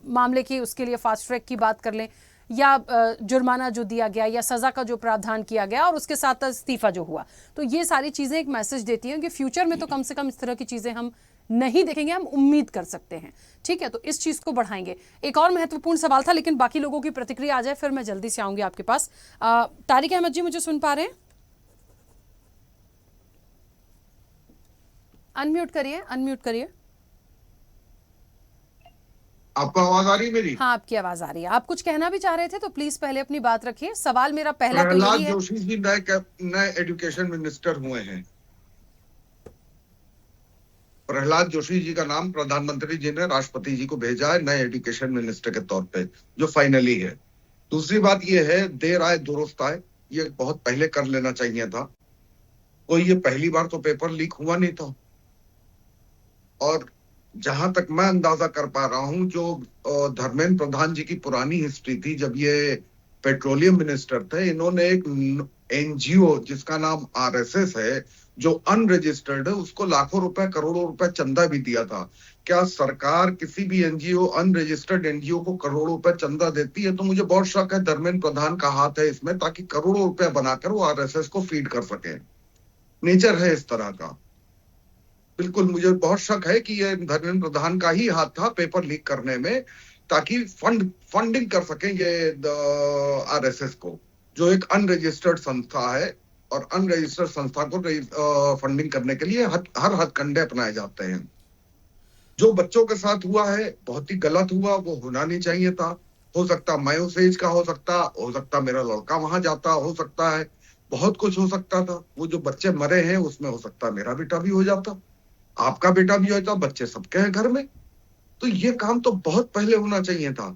मामले की उसके लिए फास्ट ट्रैक की बात कर लें, या जुर्माना जो दिया गया, या सज़ा का जो प्रावधान किया गया, और उसके साथ इस्तीफा जो हुआ, तो ये सारी चीज़ें एक मैसेज देती हैं कि फ्यूचर में तो कम से कम इस तरह की चीज़ें हम नहीं देखेंगे, हम उम्मीद कर सकते हैं। ठीक है, तो इस चीज़ को बढ़ाएंगे। एक और महत्वपूर्ण सवाल था, लेकिन बाकी लोगों की प्रतिक्रिया आ जाए फिर मैं जल्दी से आऊंगी आपके पास। तारिक अहमद जी, मुझे सुन पा रहे हैं? अनम्यूट करिए। आपको आवाज आ रही है मेरी? हाँ, आपकी आवाज आ रही है। आप कुछ कहना भी चाह रहे थे तो प्लीज पहले अपनी बात रखिए। सवाल मेरा पहला तो यही है, जोशी जी नए एजुकेशन मिनिस्टर हुए हैं। प्रहलाद जोशी जी का नाम प्रधानमंत्री जी ने राष्ट्रपति जी को भेजा है नए एजुकेशन मिनिस्टर के तौर पे, जो फाइनली है। दूसरी बात यह है, देर आए दुरुस्त आए, ये बहुत पहले कर लेना चाहिए था। कोई ये पहली बार तो पेपर लीक हुआ नहीं था, और जहां तक मैं अंदाजा कर पा रहा हूं, जो धर्मेंद्र प्रधान जी की पुरानी हिस्ट्री थी, जब ये पेट्रोलियम मिनिस्टर थे, इन्होंने एक एनजीओ जिसका नाम आरएसएस है, जो अनरजिस्टर्ड है, उसको लाखों रुपए, करोड़ों रुपए चंदा भी दिया था। क्या सरकार किसी भी एनजीओ, अनरजिस्टर्ड एनजीओ को करोड़ों रुपए चंदा देती है? तो मुझे बहुत शक है धर्मेंद्र प्रधान का हाथ है इसमें, ताकि करोड़ों रुपए बनाकर वो आरएसएस को फीड कर सके। नेचर है इस तरह का। बिल्कुल मुझे बहुत शक है कि ये धर्मेंद्र प्रधान का ही हाथ था पेपर लीक करने में, ताकि फंडिंग कर सकें ये आरएसएस को, जो एक अनरजिस्टर्ड संस्था है, और अनरजिस्टर्ड संस्था को फंडिंग करने के लिए हर हथकंडे अपनाए जाते हैं। जो बच्चों के साथ हुआ है बहुत ही गलत हुआ, वो होना नहीं चाहिए था। हो सकता मैं उस एज का हो सकता मेरा लड़का वहां जाता, हो सकता है बहुत कुछ हो सकता था। वो जो बच्चे मरे हैं उसमें हो सकता मेरा बेटा भी हो जाता, आपका बेटा भी होता, बच्चे सबके हैं घर में। तो ये काम तो बहुत पहले होना चाहिए था।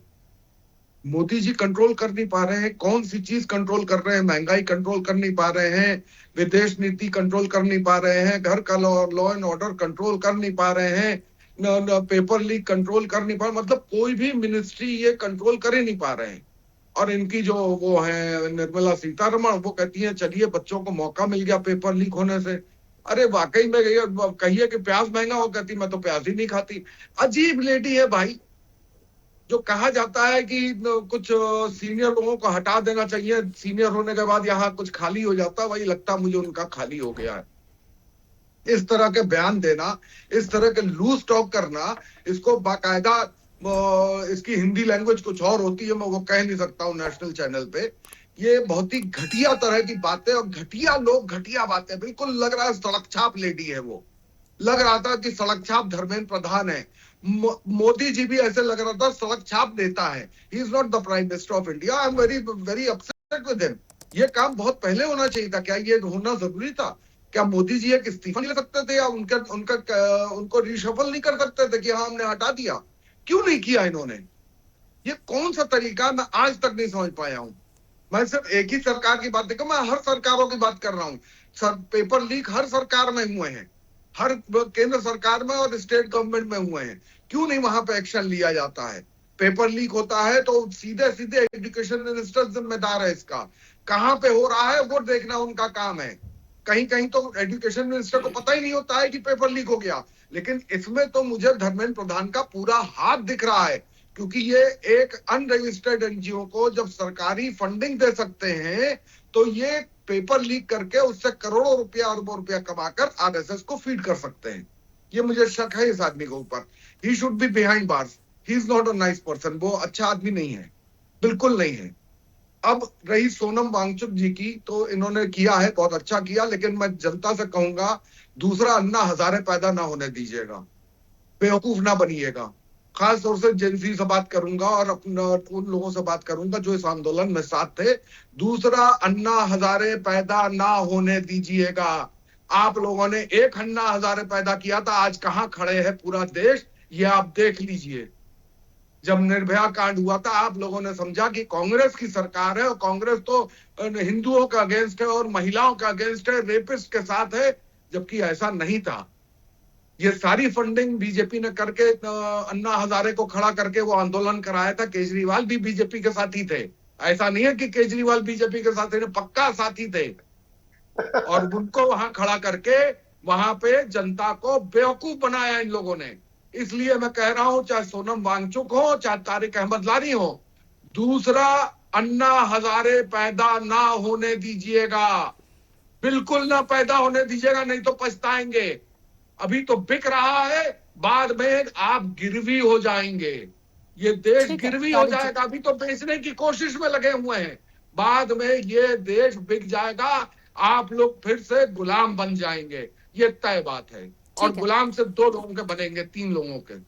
मोदी जी कंट्रोल कर नहीं पा रहे हैं, कौन सी चीज कंट्रोल कर रहे हैं? महंगाई कंट्रोल कर नहीं पा रहे हैं, विदेश नीति कंट्रोल कर नहीं पा रहे हैं, घर का लॉ एंड ऑर्डर कंट्रोल कर नहीं पा रहे हैं, पेपर लीक कंट्रोल कर नहीं पा रहे। मतलब कोई भी मिनिस्ट्री ये कंट्रोल कर ही नहीं पा रहे हैं। और इनकी जो वो है निर्मला सीतारमण, वो कहती है चलिए बच्चों को मौका मिल गया पेपर लीक होने से। अरे वाकई में कहिए कि प्याज महंगा हो, कहती मैं तो प्याज ही नहीं खाती। अजीब लेडी है भाई। जो कहा जाता है कि कुछ सीनियर लोगों को हटा देना चाहिए, सीनियर होने के बाद यहाँ कुछ खाली हो जाता, वही लगता मुझे उनका खाली हो गया है। इस तरह के बयान देना, इस तरह के लूज टॉक करना, इसको बाकायदा, इसकी हिंदी लैंग्वेज कुछ और होती है, मैं वो कह नहीं सकता हूँ नेशनल चैनल पे। ये बहुत ही घटिया तरह की बातें, और घटिया लोग, घटिया बातें। बिल्कुल लग रहा है सड़क छाप लेडी है वो। लग रहा था कि सड़क छाप धर्मेंद्र प्रधान है। मोदी जी भी ऐसे लग रहा था सड़क छाप देता है। He is not the prime minister of India. I am very very upset with him. ये काम बहुत पहले होना चाहिए था। क्या ये होना जरूरी था? क्या मोदी जी एक इस्तीफा नहीं ले सकते थे या उनको रिशफल नहीं कर सकते थे कि हाँ हमने हटा दिया? क्यों नहीं किया इन्होंने? ये कौन सा तरीका, मैं आज तक नहीं समझ पाया हूं। मैं सिर्फ एक ही सरकार की बात नहीं, मैं हर सरकारों की बात कर रहा हूं। पेपर लीक हर सरकार में हुए हैं, हर केंद्र सरकार में और स्टेट गवर्नमेंट में हुए हैं। क्यों नहीं वहां पे एक्शन लिया जाता है? पेपर लीक होता है तो सीधे सीधे एजुकेशन मिनिस्टर जिम्मेदार है इसका। कहां पे हो रहा है वो देखना उनका काम है। कहीं कहीं तो एजुकेशन मिनिस्टर को पता ही नहीं होता है कि पेपर लीक हो गया। लेकिन इसमें तो मुझे धर्मेंद्र प्रधान का पूरा हाथ दिख रहा है, क्योंकि ये एक अनरजिस्टर्ड एनजीओ को जब सरकारी फंडिंग दे सकते हैं तो ये पेपर लीक करके उससे करोड़ों रुपया अरबों रुपया कमाकर आरएसएस को फीड कर सकते हैं। ये मुझे शक है इस आदमी के ऊपर। He should be behind bars. He is not a nice person. वो अच्छा आदमी नहीं है, बिल्कुल नहीं है। अब रही सोनम वांगचुक जी की, तो इन्होंने किया है, बहुत अच्छा किया, लेकिन मैं जनता से कहूंगा दूसरा अन्ना हजारे पैदा ना होने दीजिएगा, बेवकूफ ना बनिएगा। खास तौर से जेनजी से बात करूंगा और उन लोगों से बात करूंगा जो इस आंदोलन में साथ थे। दूसरा अन्ना हजारे पैदा ना होने दीजिएगा। आप लोगों ने एक अन्ना हजारे पैदा किया था, आज कहां खड़े है पूरा देश ये आप देख लीजिए। जब निर्भया कांड हुआ था आप लोगों ने समझा कि कांग्रेस की सरकार है और कांग्रेस तो हिंदुओं का अगेंस्ट है और महिलाओं का अगेंस्ट है, रेपिस्ट के साथ है, जबकि ऐसा नहीं था। ये सारी फंडिंग बीजेपी ने करके अन्ना हजारे को खड़ा करके वो आंदोलन कराया था। केजरीवाल भी बीजेपी के साथी थे। ऐसा नहीं है कि केजरीवाल बीजेपी के साथी थे, पक्का साथी थे। और उनको वहां खड़ा करके वहां पे जनता को बेवकूफ बनाया इन लोगों ने। इसलिए मैं कह रहा हूं, चाहे सोनम वांगचुक हो चाहे तारिक अहमद लारी हो, दूसरा अन्ना हजारे पैदा ना होने दीजिएगा, बिल्कुल ना पैदा होने दीजिएगा, नहीं तो पछताएंगे। अभी तो बिक रहा है, बाद में आप गिरवी हो जाएंगे। ये देश गिरवी हो जाएगा। अभी तो बेचने की कोशिश में लगे हुए हैं, बाद में ये देश बिक जाएगा, आप लोग फिर से गुलाम बन जाएंगे। ये तय बात है। और गुलाम सिर्फ 2 लोगों के बनेंगे, 3 लोगों के।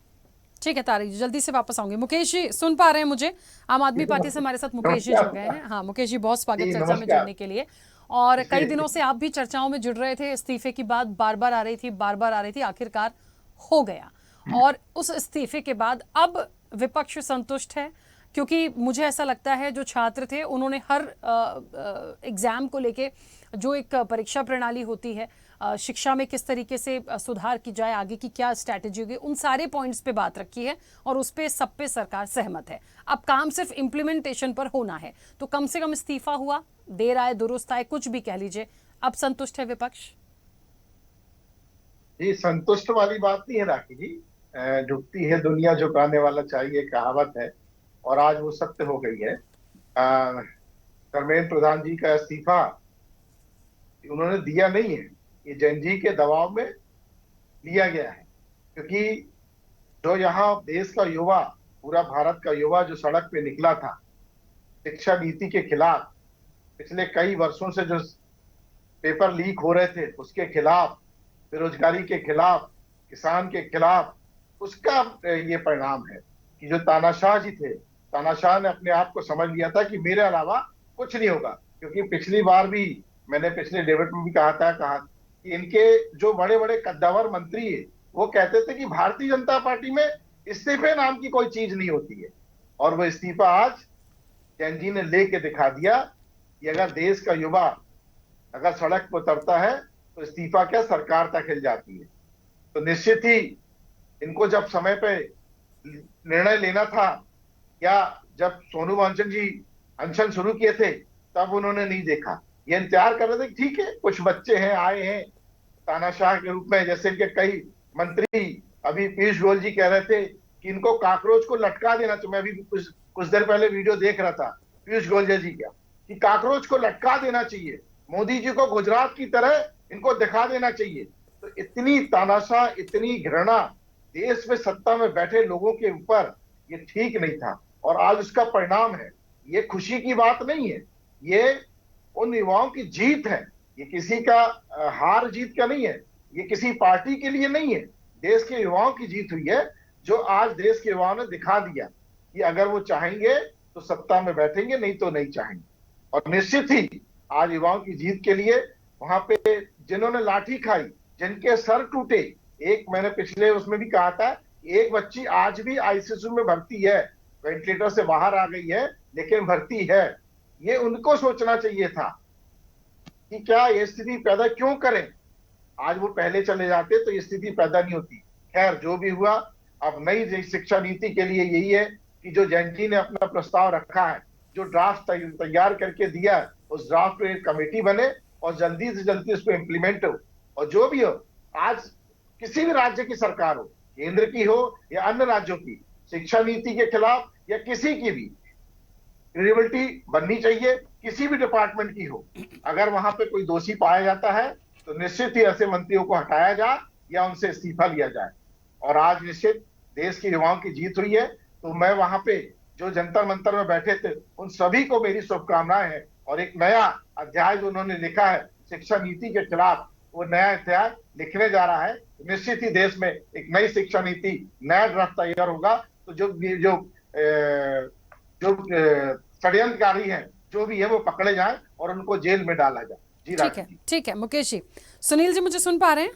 ठीक है तारिक जी, जल्दी से वापस आऊंगी। मुकेश जी सुन पा रहे हैं मुझे? आम आदमी पार्टी से हमारे साथ मुकेश जी जुड़ गए हैं। हाँ मुकेश जी, बहुत स्वागत चर्चा में जुड़ने के लिए। और कई दिनों से आप भी चर्चाओं में जुड़ रहे थे, इस्तीफे की बात बार बार आ रही थी, आखिरकार हो गया। और उस इस्तीफे के बाद अब विपक्ष संतुष्ट है, क्योंकि मुझे ऐसा लगता है जो छात्र थे उन्होंने हर एग्जाम को लेके, जो एक परीक्षा प्रणाली होती है, शिक्षा में किस तरीके से सुधार की जाए, आगे की क्या स्ट्रैटेजी होगी, उन सारे पॉइंट्स पे बात रखी है और उस पे सब पे सरकार सहमत है। अब काम सिर्फ इम्प्लीमेंटेशन पर होना है। तो कम से कम इस्तीफा हुआ, देर आए दुरुस्त आए, कुछ भी कह लीजिए, अब संतुष्ट है विपक्ष? जी संतुष्ट वाली बात नहीं है राखी जी। झुकती है दुनिया झुकाने वाला चाहिए, कहावत है, और आज वो सत्य हो गई है। धर्मेंद्र प्रधान जी का इस्तीफा उन्होंने दिया नहीं है, ये जैनजी के दबाव में लिया गया है। क्योंकि जो यहाँ देश का युवा, पूरा भारत का युवा जो सड़क पे निकला था शिक्षा नीति के खिलाफ, पिछले कई वर्षों से जो पेपर लीक हो रहे थे उसके खिलाफ, बेरोजगारी के खिलाफ, किसान के खिलाफ, उसका ये परिणाम है कि जो तानाशाह जी थे, तानाशाह ने अपने आप को समझ लिया था कि मेरे अलावा कुछ नहीं होगा। क्योंकि पिछली बार भी मैंने पिछले डिबेट में भी कहा कि इनके जो बड़े बड़े कद्दावर मंत्री है वो कहते थे कि भारतीय जनता पार्टी में इस्तीफे नाम की कोई चीज नहीं होती है। और वो इस्तीफा आज जैन जी ने लेके दिखा दिया कि अगर देश का युवा अगर सड़क पर उतरता है तो इस्तीफा क्या सरकार तक हिल जाती है। तो निश्चित ही इनको जब समय पे निर्णय लेना था, या जब सोनू वांगचुक जी अनशन शुरू किए थे तब उन्होंने नहीं देखा। ये इंतजार कर रहे थे ठीक है कुछ बच्चे हैं आए हैं तानाशाह के रूप में, जैसे इनके कई मंत्री, अभी पीयूष गोयल जी कह रहे थे कि इनको काकरोच को लटका देना चाहिए। मैं अभी कुछ देर पहले वीडियो देख रहा था पीयूष गोयल जी का, कि काकरोच को लटका देना चाहिए, मोदी जी को गुजरात की तरह इनको दिखा देना चाहिए। तो इतनी तानाशाह, इतनी घृणा देश में सत्ता में बैठे लोगों के ऊपर, ये ठीक नहीं था। और आज उसका परिणाम है। ये खुशी की बात नहीं है, ये उन युवाओं की जीत है। ये किसी का हार जीत का नहीं है, ये किसी पार्टी के लिए नहीं है, देश के युवाओं की जीत हुई है जो आज देश के युवाओं ने दिखा दिया कि अगर वो चाहेंगे तो सत्ता में बैठेंगे, नहीं तो नहीं चाहेंगे। और निश्चित ही आज युवाओं की जीत के लिए वहां पे जिन्होंने लाठी खाई, जिनके सर टूटे, एक मैंने पिछले उसमें भी कहा था, एक बच्ची आज भी आईसीयू में भर्ती है, वेंटिलेटर से बाहर आ गई है लेकिन भर्ती है। ये उनको सोचना चाहिए था कि क्या ये स्थिति पैदा क्यों करें। आज वो पहले चले जाते तो ये स्थिति पैदा नहीं होती। खैर, जो भी हुआ, अब नई शिक्षा नीति के लिए यही है कि जो जैन जी ने अपना प्रस्ताव रखा है, जो ड्राफ्ट तैयार करके दिया है, उस ड्राफ्ट पे कमेटी बने और जल्दी से जल्दी उसको इम्प्लीमेंट हो। और जो भी हो, आज किसी भी राज्य की सरकार हो, केंद्र की हो या अन्य राज्यों की, शिक्षा नीति के खिलाफ या किसी की भी क्रेडिबिलिटी बननी चाहिए, किसी भी डिपार्टमेंट की हो। अगर वहां पे कोई दोषी पाया जाता है तो निश्चित ही ऐसे मंत्रियों को हटाया जाए या उनसे इस्तीफा लिया जाए। और आज निश्चित देश के युवाओं की जीत हुई है, तो मैं वहां पे जो जंतर मंतर में बैठे थे उन सभी को मेरी शुभकामनाएं हैं। और एक नया अध्याय जो उन्होंने लिखा है शिक्षा नीति के खिलाफ, वो नया अध्याय लिखने जा रहा है। निश्चित ही देश में एक नई शिक्षा नीति, नया ड्राफ्ट तैयार होगा। तो जो षड्यंत्रकारी हैं, जो भी है, वो पकड़े जाएं और उनको जेल में डाला जाए। जी ठीक है, ठीक है मुकेश जी। सुनील जी, मुझे सुन पा रहे हैं?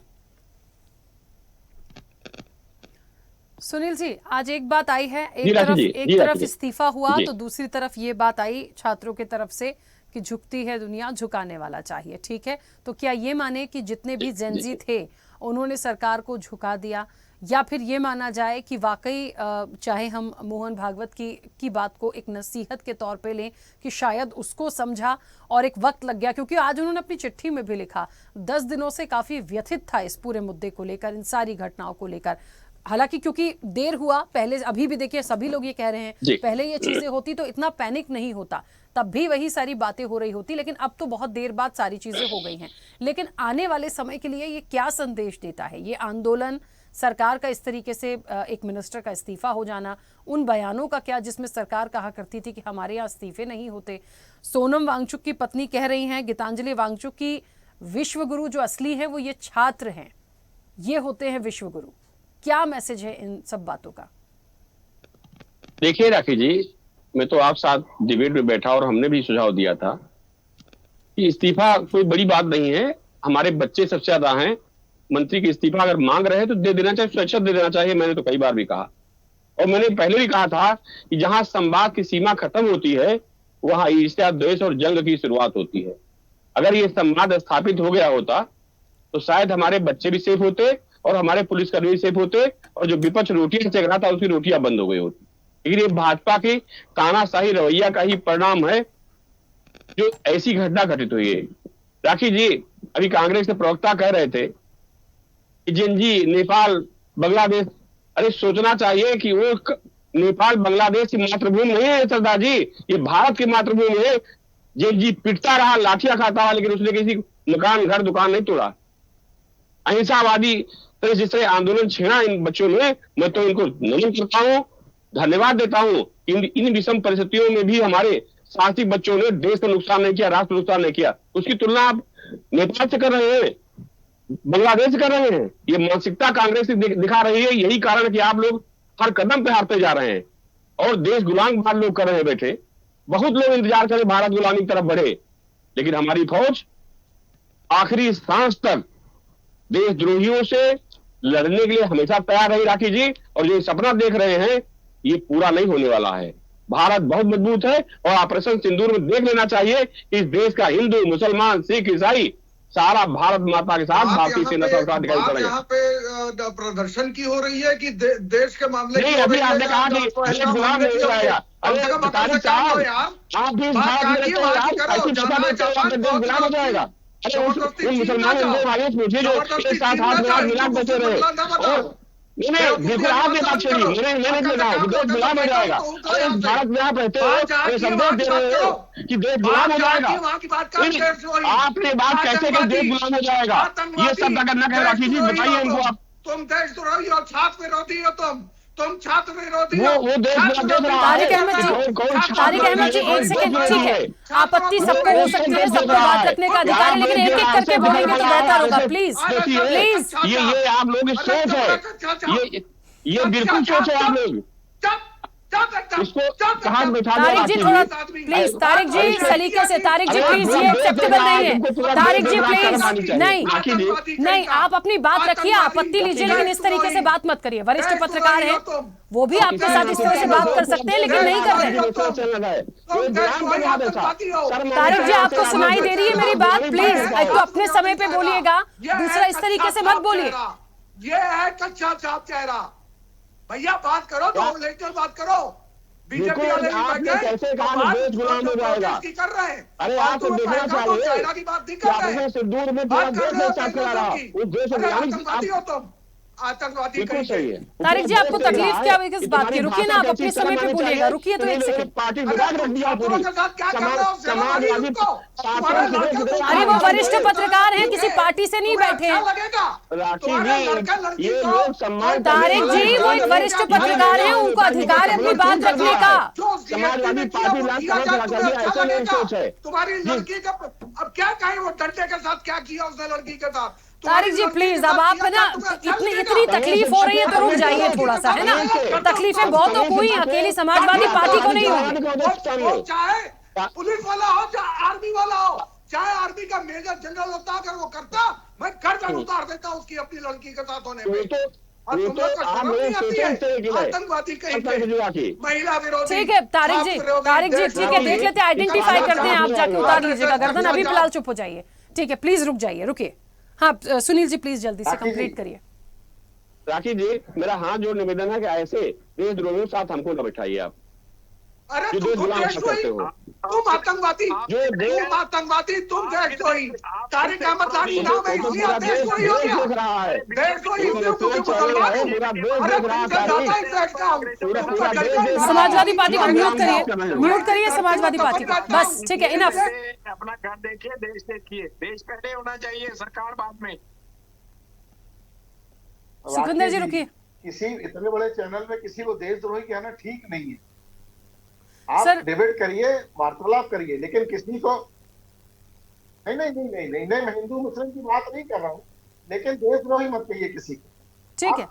सुनील जी, आज एक बात आई है, एक तरफ इस्तीफा हुआ तो दूसरी तरफ ये बात आई छात्रों की तरफ से कि झुकती है दुनिया, झुकाने वाला चाहिए। ठीक है, तो क्या ये माने कि जितने भी जेनजी थे उन्होंने सरकार को झुका दिया, या फिर ये माना जाए कि वाकई चाहे हम मोहन भागवत की बात को एक नसीहत के तौर पे लें कि शायद उसको समझा और एक वक्त लग गया, क्योंकि आज उन्होंने अपनी चिट्ठी में भी लिखा 10 दिनों से काफ़ी व्यथित था इस पूरे मुद्दे को लेकर, इन सारी घटनाओं को लेकर। हालांकि क्योंकि देर हुआ, पहले अभी भी देखिए सभी लोग ये कह रहे हैं पहले ये चीजें होती तो इतना पैनिक नहीं होता, तब भी वही सारी बातें हो रही होती, लेकिन अब तो बहुत देर बाद सारी चीजें हो गई हैं। लेकिन आने वाले समय के लिए ये क्या संदेश देता है, ये आंदोलन, सरकार का इस तरीके से एक मिनिस्टर का इस्तीफा हो जाना, उन बयानों का क्या जिसमें सरकार कहा करती थी कि हमारे यहाँ इस्तीफे नहीं होते। सोनम वांगचुक की पत्नी कह रही हैं, गीतांजलि वांगचुक, की विश्व गुरु जो असली है वो ये छात्र हैं, ये होते हैं विश्व गुरु। क्या मैसेज है इन सब बातों का? देखिए राखी जी, मैं तो आप साथ डिबेट में बैठा और हमने भी सुझाव दिया था कि इस्तीफा कोई बड़ी बात नहीं है। हमारे बच्चे सबसे ज्यादा हैं, मंत्री की इस्तीफा अगर मांग रहे हैं तो दे देना चाहिए, सुरक्षा दे देना चाहिए। मैंने तो कई बार भी कहा, और मैंने पहले भी कहा था कि जहां संवाद की सीमा खत्म होती है वहां ईर्ष्या, द्वेष और जंग की शुरुआत होती है। अगर ये संवाद स्थापित हो गया होता तो शायद हमारे बच्चे भी सेफ होते और हमारे पुलिसकर्मी भी सेफ होते, और जो विपक्ष रोटियां सेक रहा था उसकी रोटियां बंद हो गई होती। लेकिन ये भाजपा के तानाशाही रवैया का ही परिणाम है जो ऐसी घटना घटित हुई है। राखी जी, अभी कांग्रेस के प्रवक्ता कह रहे थे कि जेनजी नेपाल, बांग्लादेश, अरे सोचना चाहिए कि वो नेपाल बांग्लादेश की मातृभूमि नहीं है सरदार जी, ये भारत की मातृभूमि है। जेनजी पिटता रहा, लाठियां खाता रहा, लेकिन उसने किसी मकान, घर, दुकान नहीं तोड़ा। अहिंसावादी तरह जिस तरह आंदोलन छेड़ा इन बच्चों ने, मैं तो इनको नमन करता हूँ, धन्यवाद देता हूँ। इन विषम परिस्थितियों में भी हमारे साहसी बच्चों ने देश का नुकसान नहीं किया, राष्ट्र नुकसान नहीं किया। उसकी तुलना आप नेपाल से कर रहे हैं, बांग्लादेश से कर रहे हैं। ये मानसिकता कांग्रेस दिखा रही है। यही कारण है कि आप लोग हर कदम पे हारते जा रहे हैं और देश गुलाम भारत लोग कर रहे हैं बैठे। बहुत लोग इंतजार करें भारत गुलामी की तरफ बढ़े, लेकिन हमारी फौज आखिरी सांस तक देशद्रोहियों से लड़ने के लिए हमेशा तैयार रही राखी जी। और जो सपना देख रहे हैं ये पूरा नहीं होने वाला है। भारत बहुत मजबूत है और ऑपरेशन सिंदूर में देख लेना चाहिए कि इस देश का हिंदू, मुसलमान, सिख, ईसाई सारा भारत माता के साथ भारतीय सेना का साथ दिखाई पड़ेगा। यहाँ पे प्रदर्शन की हो रही है कि देश के मामले नहीं, अभी आपने कहा कि देश गुलाम नहीं जाएगा। अरे तारीख साहब, आप भी गुलाम हो जाएगा। अरे मुसलमान हिंदू भाइयों पूछिए जो एक साथ हाथ मिला बचे रहे, और बिल्कुल आपने बात छेड़ी, मैंने कहा देश गुलाम हो जाएगा। अरे भारत में आप रहते हो, संदेश दे रहे हो कि देश गुलाम हो जाएगा। आपने बात कैसे कि देश गुलाम हो जाएगा, ये सब अगर न कह राखी जी बताइए इनको आप। तुम देशद्रोही हो, छात्र विरोधी हो, तुम छात्र विरोधी हो। वो देश तारिक अहमद जी एक सेकंड, ठीक है, आपत्ति सबको हो सकती है, सबको बात रखने का अधिकार है, लेकिन एक एक करके बोलेंगे तो बेहतर होगा। प्लीज ये आप लोगों की सोच है, ये बिल्कुल सोचो आप लोग, इसको कहाँ बैठा दिया तारिक जी थोड़ा प्लीज, तारिक जी सलीके से, तारिक जी प्लीज, ये एक्सेप्टेबल नहीं है। तारिक जी प्लीज, नहीं आप अपनी बात रखिए, आपत्ति लीजिए, लेकिन इस तरीके से बात मत करिए। वरिष्ठ पत्रकार हैं, वो भी आपके साथ इस तरह से बात कर सकते हैं, लेकिन नहीं कर रहे। तारिक जी आपको सुनाई दे रही है मेरी बात? प्लीज एक तो अपने समय पे बोलिएगा, दूसरा इस तरीके से मत बोलिए। ये है कच्चा चाप चेहरा। भैया बात करो, डॉमिनेटर बात करो। बीजेपी वाले भी बैठे कैसे कहा देश गुलाम हो जाएगा? कर रहे हैं। अरे आपको देखना चाहिए की बात नहीं कर रहे। दूर में पूरा देश में साथ करा रहा, उस देश आतंकवादी हो तुम, आतंकवादी कहीं सही है। तारिक जी आपको तकलीफ क्या हुई किस बात की? रुकिए ना, आप अपने समय पे बोलिएगा, रुकिए तो एक सेकंड। पार्टी विभाग रख दिया पूरी, समाजवादी। अरे वो वरिष्ठ पत्रकार हैं, किसी पार्टी से नहीं बैठे हैं। राखी जी ये लोग सम्मान, तारिक जी वो एक वरिष्ठ पत्रकार हैं, उनको अधिकार है अपनी बात रखने का। समाजवादी पार्टी ऐसे नहीं सोच है। तुम्हारी लड़की का अब क्या कहें, वो डंडे के साथ क्या किया उसने लड़की के साथ? तारिक जी प्लीज, अब आप ना इतनी तकलीफ हो रही है तो रुक जाइए थोड़ा सा, है ना? तकलीफें बहुतों को ही, अकेली समाजवादी पार्टी को नहीं हुई। चाहे पुलिस वाला हो, चाहे आर्मी वाला हो, चाहे आर्मी का मेजर जनरल होता, अगर वो करता, मैं गर्दन उतार देता उसकी अपनी लड़की के साथ होने में। और तुम लोग को शर्म नहीं आती है? आतंकवादी कहीं पे, महिला विरोधी। ठीक है तारिक जी, ठीक है, देख लेते, आइडेंटिफाई करते हैं, आप जाके उतार लीजिएगा गर्दन, अभी फिलहाल चुप हो जाइए। ठीक है, प्लीज रुक जाइए, रुकिए। हाँ सुनील जी प्लीज जल्दी से कंप्लीट करिए। राखी जी मेरा हाथ जोड़ निवेदन है कि ऐसे देशद्रोहियों के साथ हमको न बिठाइए आप। अरे तुम आतंकवादी, तुम आतंकवादी, तुम देशद्रोही। तारिक अहमद खान की नाम है इसलिए देशद्रोही हो गया। देशद्रोही समाजवादी पार्टी को म्यूट करिए समाजवादी पार्टी को, बस ठीक है, इनफ। अपना घर देखिए, देश देखिए, देश पहले होना चाहिए, सरकार बाद में। सुखविंदर जी रुकिए। किसी इतने बड़े चैनल में किसी को देशद्रोही कहना ठीक नहीं है। आप डिबेट करिए, वार्तालाप करिए, लेकिन किसी को नहीं, मैं हिंदू मुस्लिम की बात नहीं कर रहा हूँ, लेकिन देशद्रोही मत कहिए किसी को। ठीक है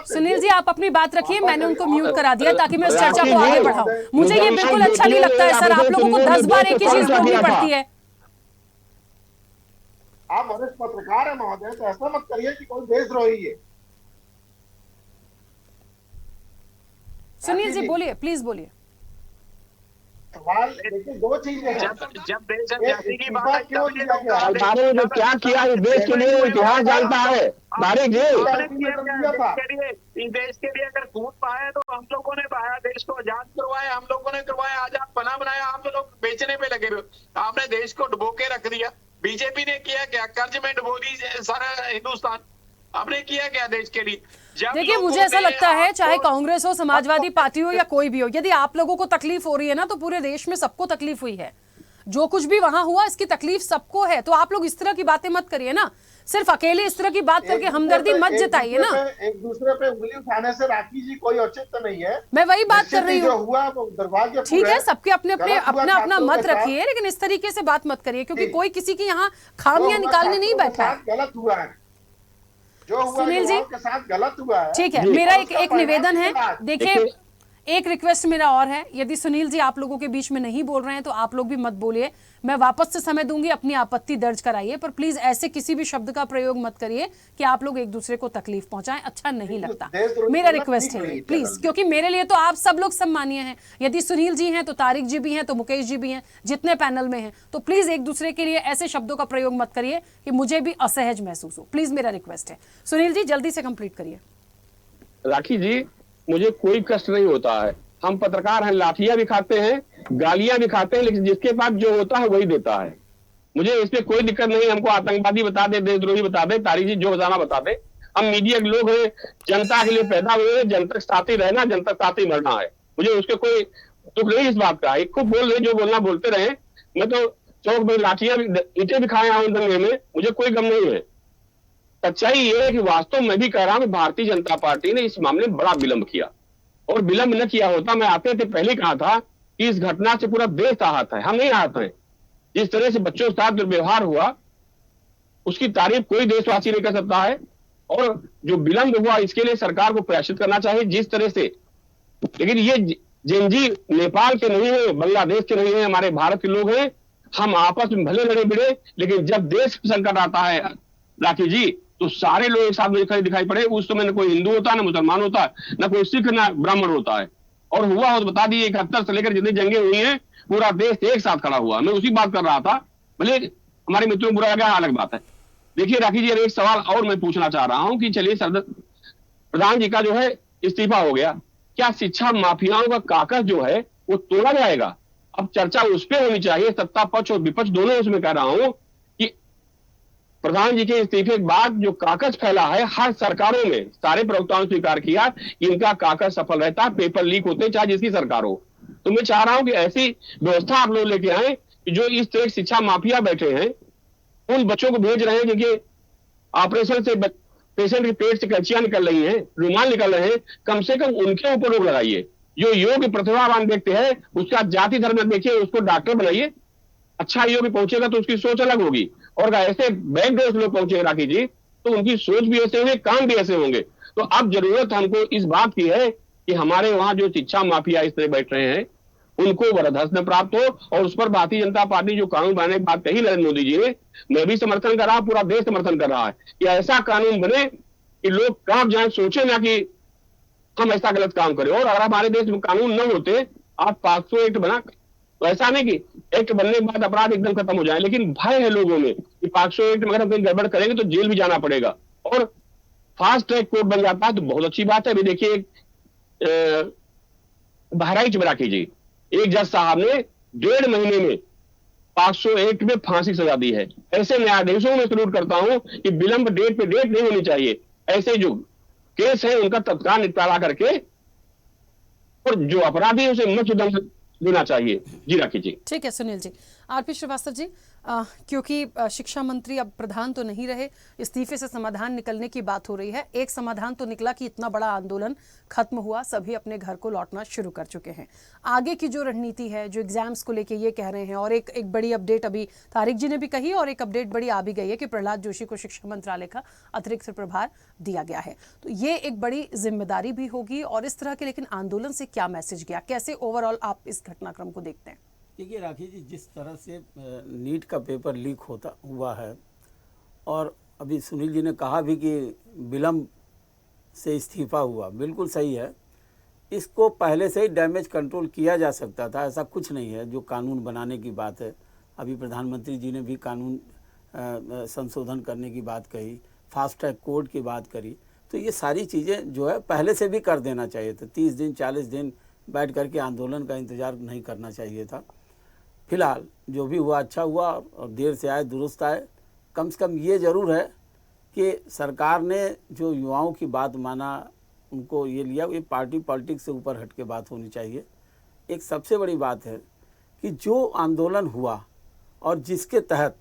सुनील जी, आप अपनी बात रखिए, मैंने उनको म्यूट करा दिया ताकि मैं उस चर्चा को आगे बढ़ाऊं। मुझे ये बिल्कुल अच्छा नहीं लगता है सर, आप लोगों को 10 बार एक ही चीज बोलनी पड़ती है। आप वरिष्ठ पत्रकार है महोदय, तो ऐसा मत करिए कि कोई देशद्रोही है। सुनील जी बोलिए, प्लीज बोलिए। सवाल देखिए, दो चीजें हैं। जब देश आजादी की बात है, जो क्या किया है देश के लिए, इतिहास जानता है तारिक जी। इस देश के लिए अगर खून पाया तो हम लोगों ने पाया, देश को आजाद करवाया हम लोगों ने करवाया, आजाद बना बनाया आप लोग बेचने पे लगे हुए। आपने देश को डुबो के रख दिया। बीजेपी ने किया क्या? कर्ज में डुबो दी सारा हिंदुस्तान। आपने किया क्या देश के लिए? देखिए मुझे ऐसा लगता है, चाहे कांग्रेस हो, समाजवादी पार्टी हो या कोई भी हो, यदि आप लोगों को तकलीफ हो रही है ना, तो पूरे देश में सबको तकलीफ हुई है। जो कुछ भी वहां हुआ इसकी तकलीफ सबको है, तो आप लोग इस तरह की बातें मत करिए ना, सिर्फ अकेले इस तरह की बात करके हमदर्दी मत जताइए ना। एक दूसरे पे उंगली उठाने से राखी जी कोई औचित्य नहीं है। मैं वही बात कर रही हूँ, हुआ वो दुर्भाग्य। ठीक है, सबके अपना मत रखिए, लेकिन इस तरीके से बात मत करिए, क्योंकि कोई किसी की यहाँ खामियां निकालने नहीं बैठा है। गलत हुआ है जो हुआ, सुनील जी के साथ गलत हुआ है। ठीक है, मेरा एक निवेदन है, देखिए एक रिक्वेस्ट मेरा और है, यदि सुनील जी आप लोगों के बीच में नहीं बोल रहे हैं तो आप लोग भी मत बोलिए, मैं वापस से समय दूंगी, अपनी आपत्ति दर्ज कराइए, पर प्लीज ऐसे किसी भी शब्द का प्रयोग मत करिए कि आप लोग एक दूसरे को तकलीफ पहुंचाएं, अच्छा नहीं लगता। मेरा रिक्वेस्ट है प्लीज, क्योंकि मेरे लिए तो आप सब लोग सम्मानीय हैं। यदि सुनील जी हैं तो तारिक जी भी हैं, तो मुकेश जी भी हैं, जितने पैनल में हैं, तो प्लीज एक दूसरे के लिए ऐसे शब्दों का प्रयोग मत करिए कि मुझे भी असहज महसूस हो। प्लीज मेरा रिक्वेस्ट है। सुनील जी जल्दी से कंप्लीट करिए। राखी जी मुझे कोई कष्ट नहीं होता है, हम पत्रकार हैं, लाठियां भी खाते हैं, गालियां भी खाते हैं, लेकिन जिसके पास जो होता है वही देता है। मुझे इसमें कोई दिक्कत नहीं, हमको आतंकवादी बता दे, देशद्रोही बता दे, तारिक जी जो बताना बता दे। हम मीडिया के लोग हैं, जनता के लिए पैदा हुए, जनता के साथ ही रहना, जनता के साथ ही मरना है। मुझे उसके कोई दुख नहीं इस बात का। एक खूब बोल रहे, जो बोलना बोलते रहे। मैं तो चौक में लाठियां भी, ईंटें भी खाए आऊं दंगे में, मुझे कोई गम नहीं है। सच्चाई ये है कि वास्तव में भी कह रहा हूं, भारतीय जनता पार्टी ने इस मामले में बड़ा विलंब किया, और विलंब न किया होता, मैं आते थे पहले कहा था कि इस घटना से पूरा देश आहत है, हम नहीं आहत हैं। जिस तरह से बच्चों के साथ दुर्व्यवहार हुआ उसकी तारीफ कोई देशवासी नहीं कर सकता है। और जो विलंब हुआ इसके लिए सरकार को प्रायश्चित करना चाहिए जिस तरह से। लेकिन ये जेनजी नेपाल के नहीं है, बांग्लादेश के नहीं है, हमारे भारत के लोग हैं। हम आपस में भले लड़े भिड़े, लेकिन जब देश संकट आता है राखी जी, तो सारे लोग एक साथ मुझे खड़े दिखाई पड़े। उस समय न कोई हिंदू होता है, न मुसलमान होता है, न कोई सिख, न ब्राह्मण होता है। और हुआ हो तो बता दिए 71 से लेकर जितनी जंगें हुई हैं, पूरा देश एक साथ खड़ा हुआ। मैं उसी बात कर रहा था, भले हमारे मित्रों को बुरा लगा, अलग बात है। देखिए राखी जी, एक सवाल और मैं पूछना चाह रहा हूं कि चलिए प्रधान जी का जो है इस्तीफा हो गया, क्या शिक्षा माफियाओं का काकस जो है वो तोड़ा जाएगा? अब चर्चा उस पर होनी चाहिए, सत्ता पक्ष और विपक्ष दोनों। उसमें कह रहा हूं कि प्रधान जी के इस्तीफे के बाद जो काकस फैला है, हर सरकारों में सारे प्रवक्ताओं ने स्वीकार किया कि इनका काकस सफल रहता है, पेपर लीक होते चाहे जिसकी सरकार हो। तो मैं चाह रहा हूं कि ऐसी व्यवस्था आप लोग लेके आए कि जो इस तरह शिक्षा माफिया बैठे हैं, उन बच्चों को भेज रहे हैं जिनके ऑपरेशन से पेशेंट के पेट से कैंचियां निकल रही हैं, रुमाल निकल रहे हैं, कम से कम उनके ऊपर रोक लगाइए। जो योग्य प्रतिभावान व्यक्ति है उसका जाति धर्म देखिए, उसको डॉक्टर बनाइए। अच्छा योग्य पहुंचेगा तो उसकी सोच अलग होगी। और ऐसे बैकडोर लोग पहुंचे राखी जी, तो उनकी सोच भी ऐसे होंगे, काम भी ऐसे होंगे। तो अब जरूरत हमको इस बात की है कि हमारे वहां जो शिक्षा माफिया इस तरह बैठ रहे हैं, उनको वरदहस्त प्राप्त हो। और उस पर भारतीय जनता पार्टी जो कानून बनाने की बात कही नरेंद्र मोदी जी ने, मैं भी समर्थन कर रहा हूं, पूरा देश समर्थन कर रहा है कि ऐसा कानून बने कि लोग कांप जाए, सोचे ना कि हम ऐसा गलत काम करें। और अगर हमारे देश में कानून न होते, आप 500 एक्ट बना, तो ऐसा नहीं कि एक्ट बनने के बाद अपराध एकदम खत्म हो जाए, लेकिन भय है लोगों में कि 500 एक्ट में अगर हम कहीं गड़बड़ करेंगे तो जेल भी जाना पड़ेगा। और फास्ट ट्रैक कोर्ट बन जाता है तो बहुत अच्छी बात है। अभी देखिए बहराइच में राखी जी, एक जज साहब ने 1.5 महीने में 500 एक्ट में फांसी की सजा दी है। ऐसे न्यायाधीशों में सलूट करता हूं कि विलंब डेट पे डेट नहीं होनी चाहिए। ऐसे जो केस है उनका तत्काल निपटारा करके और जो अपराधी है उसे मृत्युदंड देना चाहिए। जी राखी जी। ठीक है सुनील जी। आरपी श्रीवास्तव जी, क्योंकि शिक्षा मंत्री अब प्रधान तो नहीं रहे, इस्तीफे से समाधान निकलने की बात हो रही है। एक समाधान तो निकला कि इतना बड़ा आंदोलन खत्म हुआ, सभी अपने घर को लौटना शुरू कर चुके हैं। आगे की जो रणनीति है, जो एग्जाम्स को लेके ये कह रहे हैं, और एक बड़ी अपडेट अभी तारिक जी ने भी कही और एक अपडेट बड़ी आ भी गई है कि प्रहलाद जोशी को शिक्षा मंत्रालय का अतिरिक्त प्रभार दिया गया है। तो ये एक बड़ी जिम्मेदारी भी होगी। और इस तरह के लेकिन आंदोलन से क्या मैसेज गया, कैसे ओवरऑल आप इस घटनाक्रम को देखते हैं? देखिए राखी जी, जिस तरह से नीट का पेपर लीक होता हुआ है, और अभी सुनील जी ने कहा भी कि विलंब से इस्तीफा हुआ, बिल्कुल सही है। इसको पहले से ही डैमेज कंट्रोल किया जा सकता था, ऐसा कुछ नहीं है। जो कानून बनाने की बात है, अभी प्रधानमंत्री जी ने भी कानून संशोधन करने की बात कही, फास्ट ट्रैक कोर्ट की बात करी, तो ये सारी चीज़ें जो है पहले से भी कर देना चाहिए था। 30 दिन 40 दिन बैठ करके आंदोलन का इंतज़ार नहीं करना चाहिए था। फिलहाल जो भी हुआ अच्छा हुआ, और देर से आए दुरुस्त आए। कम से कम ये ज़रूर है कि सरकार ने जो युवाओं की बात माना, उनको ये लिया, ये पार्टी पॉलिटिक्स से ऊपर हट के बात होनी चाहिए। एक सबसे बड़ी बात है कि जो आंदोलन हुआ और जिसके तहत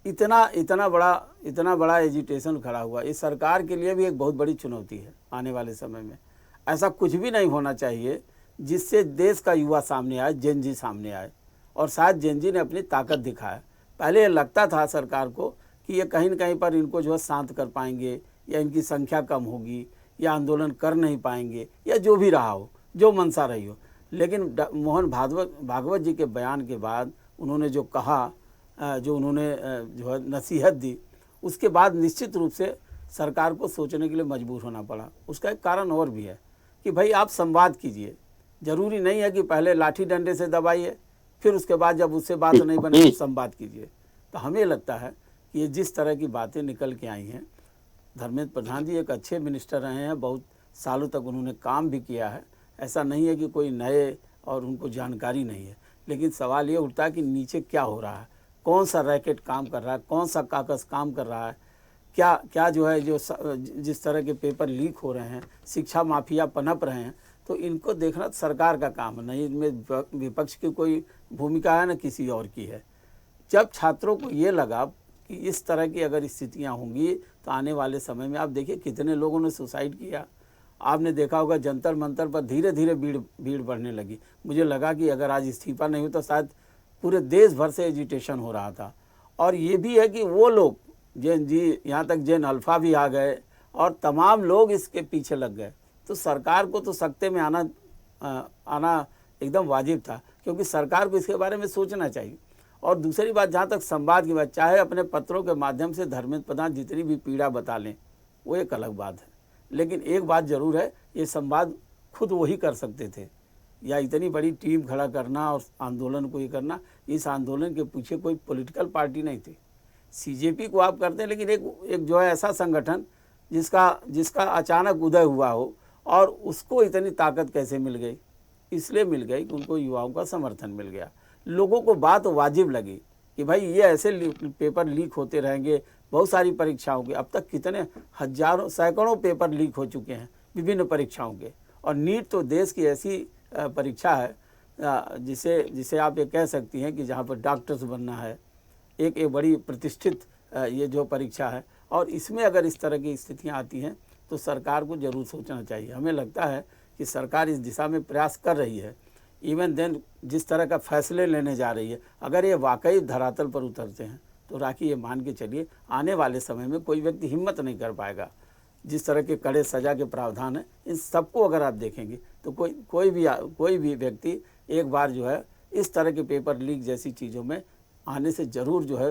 इतना बड़ा एजिटेशन खड़ा हुआ, ये सरकार के लिए भी एक बहुत बड़ी चुनौती है आने वाले समय में। ऐसा कुछ भी नहीं होना चाहिए जिससे देश का युवा सामने आए, जेन जी सामने आए। और शायद जेन जी ने अपनी ताकत दिखाया। पहले ये लगता था सरकार को कि ये कहीं न कहीं पर इनको जो है शांत कर पाएंगे, या इनकी संख्या कम होगी, या आंदोलन कर नहीं पाएंगे, या जो भी रहा हो, जो मंशा रही हो। लेकिन मोहन भागवत जी के बयान के बाद उन्होंने जो कहा, जो उन्होंने जो है नसीहत दी, उसके बाद निश्चित रूप से सरकार को सोचने के लिए मजबूर होना पड़ा। उसका एक कारण और भी है कि भाई आप संवाद कीजिए। ज़रूरी नहीं है कि पहले लाठी डंडे से दबाइए, फिर उसके बाद जब उससे बात नहीं बने तो संवाद कीजिए। तो हमें लगता है कि ये जिस तरह की बातें निकल के आई हैं, धर्मेंद्र प्रधान जी एक अच्छे मिनिस्टर रहे हैं, बहुत सालों तक उन्होंने काम भी किया है। ऐसा नहीं है कि कोई नए और उनको जानकारी नहीं है। लेकिन सवाल ये उठता है कि नीचे क्या हो रहा है, कौन सा रैकेट काम कर रहा है, कौन सा कागज काम कर रहा है, क्या जो है जो जिस तरह के पेपर लीक हो रहे हैं, शिक्षा माफिया पनप रहे हैं, तो इनको देखना सरकार का काम है। नहीं इनमें विपक्ष की कोई भूमिका है, न किसी और की है। जब छात्रों को ये लगा कि इस तरह की अगर स्थितियां होंगी तो आने वाले समय में आप देखिए कितने लोगों ने सुसाइड किया। आपने देखा होगा जंतर मंतर पर धीरे धीरे भीड़ बढ़ने लगी। मुझे लगा कि अगर आज इस्तीफा नहीं होता शायद पूरे देश भर से एजिटेशन हो रहा था। और ये भी है कि वो लोग जैन जी, यहाँ तक जैन अल्फा भी आ गए, और तमाम लोग इसके पीछे लग गए। तो सरकार को तो सख्ते में आना एकदम वाजिब था, क्योंकि सरकार को इसके बारे में सोचना चाहिए। और दूसरी बात, जहाँ तक संवाद की बात, चाहे अपने पत्रों के माध्यम से धर्मेंद्र प्रधान जितनी भी पीड़ा बता लें, वो एक अलग बात है, लेकिन एक बात जरूर है, ये संवाद खुद वही कर सकते थे, या इतनी बड़ी टीम खड़ा करना और आंदोलन को ये करना, इस आंदोलन के पीछे कोई पॉलिटिकल पार्टी नहीं थी। सीजेपी को आप करते हैं, लेकिन एक जो है ऐसा संगठन जिसका अचानक उदय हुआ हो, और उसको इतनी ताकत कैसे मिल गई? इसलिए मिल गई कि उनको युवाओं का समर्थन मिल गया। लोगों को बात वाजिब लगी कि भाई ये ऐसे पेपर लीक होते रहेंगे, बहुत सारी परीक्षाओं के, अब तक कितने हजारों सैकड़ों पेपर लीक हो चुके हैं विभिन्न परीक्षाओं के। और नीट तो देश की ऐसी परीक्षा है जिसे आप ये कह सकती हैं कि जहाँ पर डॉक्टर्स बनना है, एक बड़ी प्रतिष्ठित ये जो परीक्षा है, और इसमें अगर इस तरह की स्थितियाँ आती हैं तो सरकार को ज़रूर सोचना चाहिए। हमें लगता है कि सरकार इस दिशा में प्रयास कर रही है। इवन देन जिस तरह का फैसले लेने जा रही है, अगर ये वाकई धरातल पर उतरते हैं तो राखी ये मान के चलिए आने वाले समय में कोई व्यक्ति हिम्मत नहीं कर पाएगा। जिस तरह के कड़े सज़ा के प्रावधान हैं, इन सबको अगर आप देखेंगे तो कोई भी व्यक्ति एक बार जो है इस तरह के पेपर लीक जैसी चीज़ों में आने से ज़रूर जो है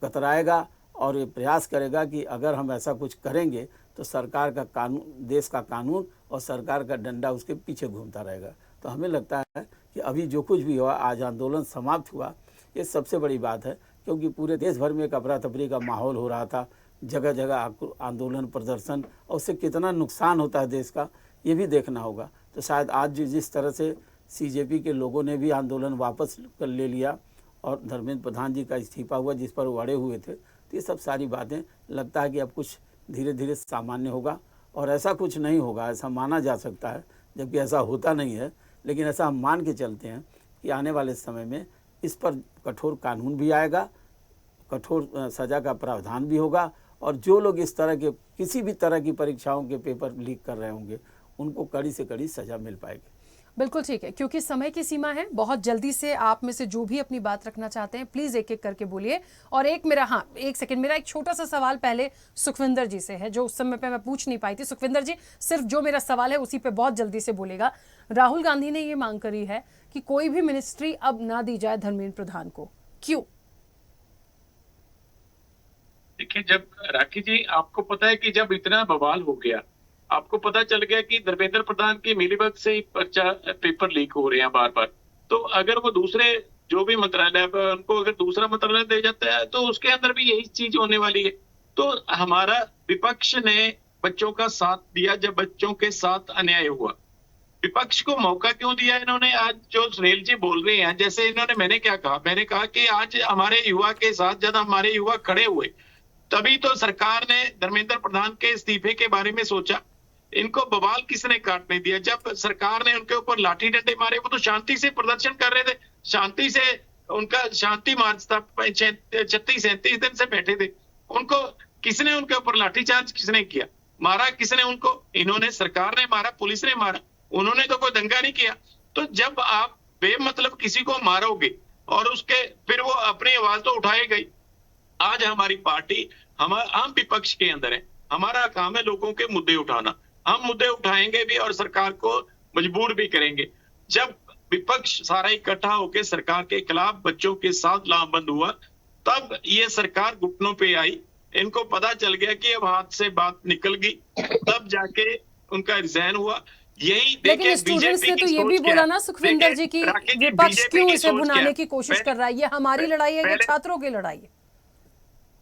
कतराएगा, और ये प्रयास करेगा कि अगर हम ऐसा कुछ करेंगे तो सरकार का कानून, देश का कानून और सरकार का डंडा उसके पीछे घूमता रहेगा। तो हमें लगता है कि अभी जो कुछ भी हुआ, आज आंदोलन समाप्त हुआ, ये सबसे बड़ी बात है, क्योंकि पूरे देश भर में एक अफरा तफरी का माहौल हो रहा था, जगह जगह आंदोलन प्रदर्शन, और उससे कितना नुकसान होता है देश का, ये भी देखना होगा। तो शायद आज जिस तरह से सीजेपी के लोगों ने भी आंदोलन वापस कर ले लिया और धर्मेंद्र प्रधान जी का इस्तीफा हुआ जिस पर वो अड़े हुए थे, तो ये सब सारी बातें लगता है कि अब कुछ धीरे धीरे सामान्य होगा, और ऐसा कुछ नहीं होगा, ऐसा माना जा सकता है, जबकि ऐसा होता नहीं है, लेकिन ऐसा हम मान के चलते हैं कि आने वाले समय में इस पर कठोर कानून भी आएगा, कठोर सज़ा का प्रावधान भी होगा, और जो लोग इस तरह के किसी भी तरह की परीक्षाओं के पेपर लीक कर रहे होंगे उनको कड़ी से कड़ी सज़ा मिल पाएगी। बिल्कुल ठीक है, क्योंकि समय की सीमा है। बहुत जल्दी से आप में से जो भी अपनी बात रखना चाहते हैं प्लीज एक एक करके बोलिए। और एक सेकंड, मेरा एक छोटा सा सवाल पहले सुखविंदर जी से है, जो उस समय पे मैं पूछ नहीं पाई थी। सुखविंदर जी, सिर्फ जो मेरा सवाल है उसी पे बहुत जल्दी से बोलेगा। राहुल गांधी ने ये मांग करी है कि कोई भी मिनिस्ट्री अब ना दी जाए धर्मेंद्र प्रधान को, क्यों? देखिए, जब राखी जी, आपको पता है कि जब इतना बवाल हो गया, आपको पता चल गया कि धर्मेंद्र प्रधान की मिलीभगत से ही पेपर लीक हो रहे हैं बार बार, तो अगर वो दूसरे जो भी मंत्रालय है उनको अगर दूसरा मंत्रालय दे जाता है तो उसके अंदर भी यही चीज होने वाली है। तो हमारा विपक्ष ने बच्चों का साथ दिया जब बच्चों के साथ अन्याय हुआ। विपक्ष को मौका क्यों दिया इन्होंने? आज जो सुनील जी बोल रहे हैं, जैसे इन्होंने, मैंने क्या कहा, मैंने कहा कि आज हमारे युवा के साथ जब हमारे युवा खड़े हुए तभी तो सरकार ने धर्मेंद्र प्रधान के इस्तीफे के बारे में सोचा। इनको बवाल किसने काटने दिया? जब सरकार ने उनके ऊपर लाठी डंडे मारे, वो तो शांति से प्रदर्शन कर रहे थे, शांति से उनका शांति मार्च था, 36-37 दिन से बैठे थे। उनको किसने, उनके ऊपर लाठीचार्ज किसने किया? मारा किसने उनको? इन्होंने, सरकार ने मारा, पुलिस ने मारा, उन्होंने तो कोई दंगा नहीं किया। तो जब आप बेमतलब किसी को मारोगे और उसके फिर वो अपनी आवाज तो उठाएगा ही। आज हमारी पार्टी, हम विपक्ष के अंदर है, हमारा काम है लोगों के मुद्दे उठाना। हम मुद्दे उठाएंगे भी और सरकार को मजबूर भी करेंगे। जब विपक्ष सारा इकट्ठा होकर सरकार के खिलाफ बच्चों के साथ लामबंद हुआ, तब ये सरकार घुटनों पे आई। इनको पता चल गया कि अब हाथ से बात निकल गई, तब जाके उनका रिजाइन हुआ। यही लेकिन स्टूडेंट्स ने तो ये भी बोला ना सुखविंदर जी की विपक्ष क्यों इसे भुनाने की कोशिश कर रहा है? ये हमारी लड़ाई है या छात्रों की लड़ाई है?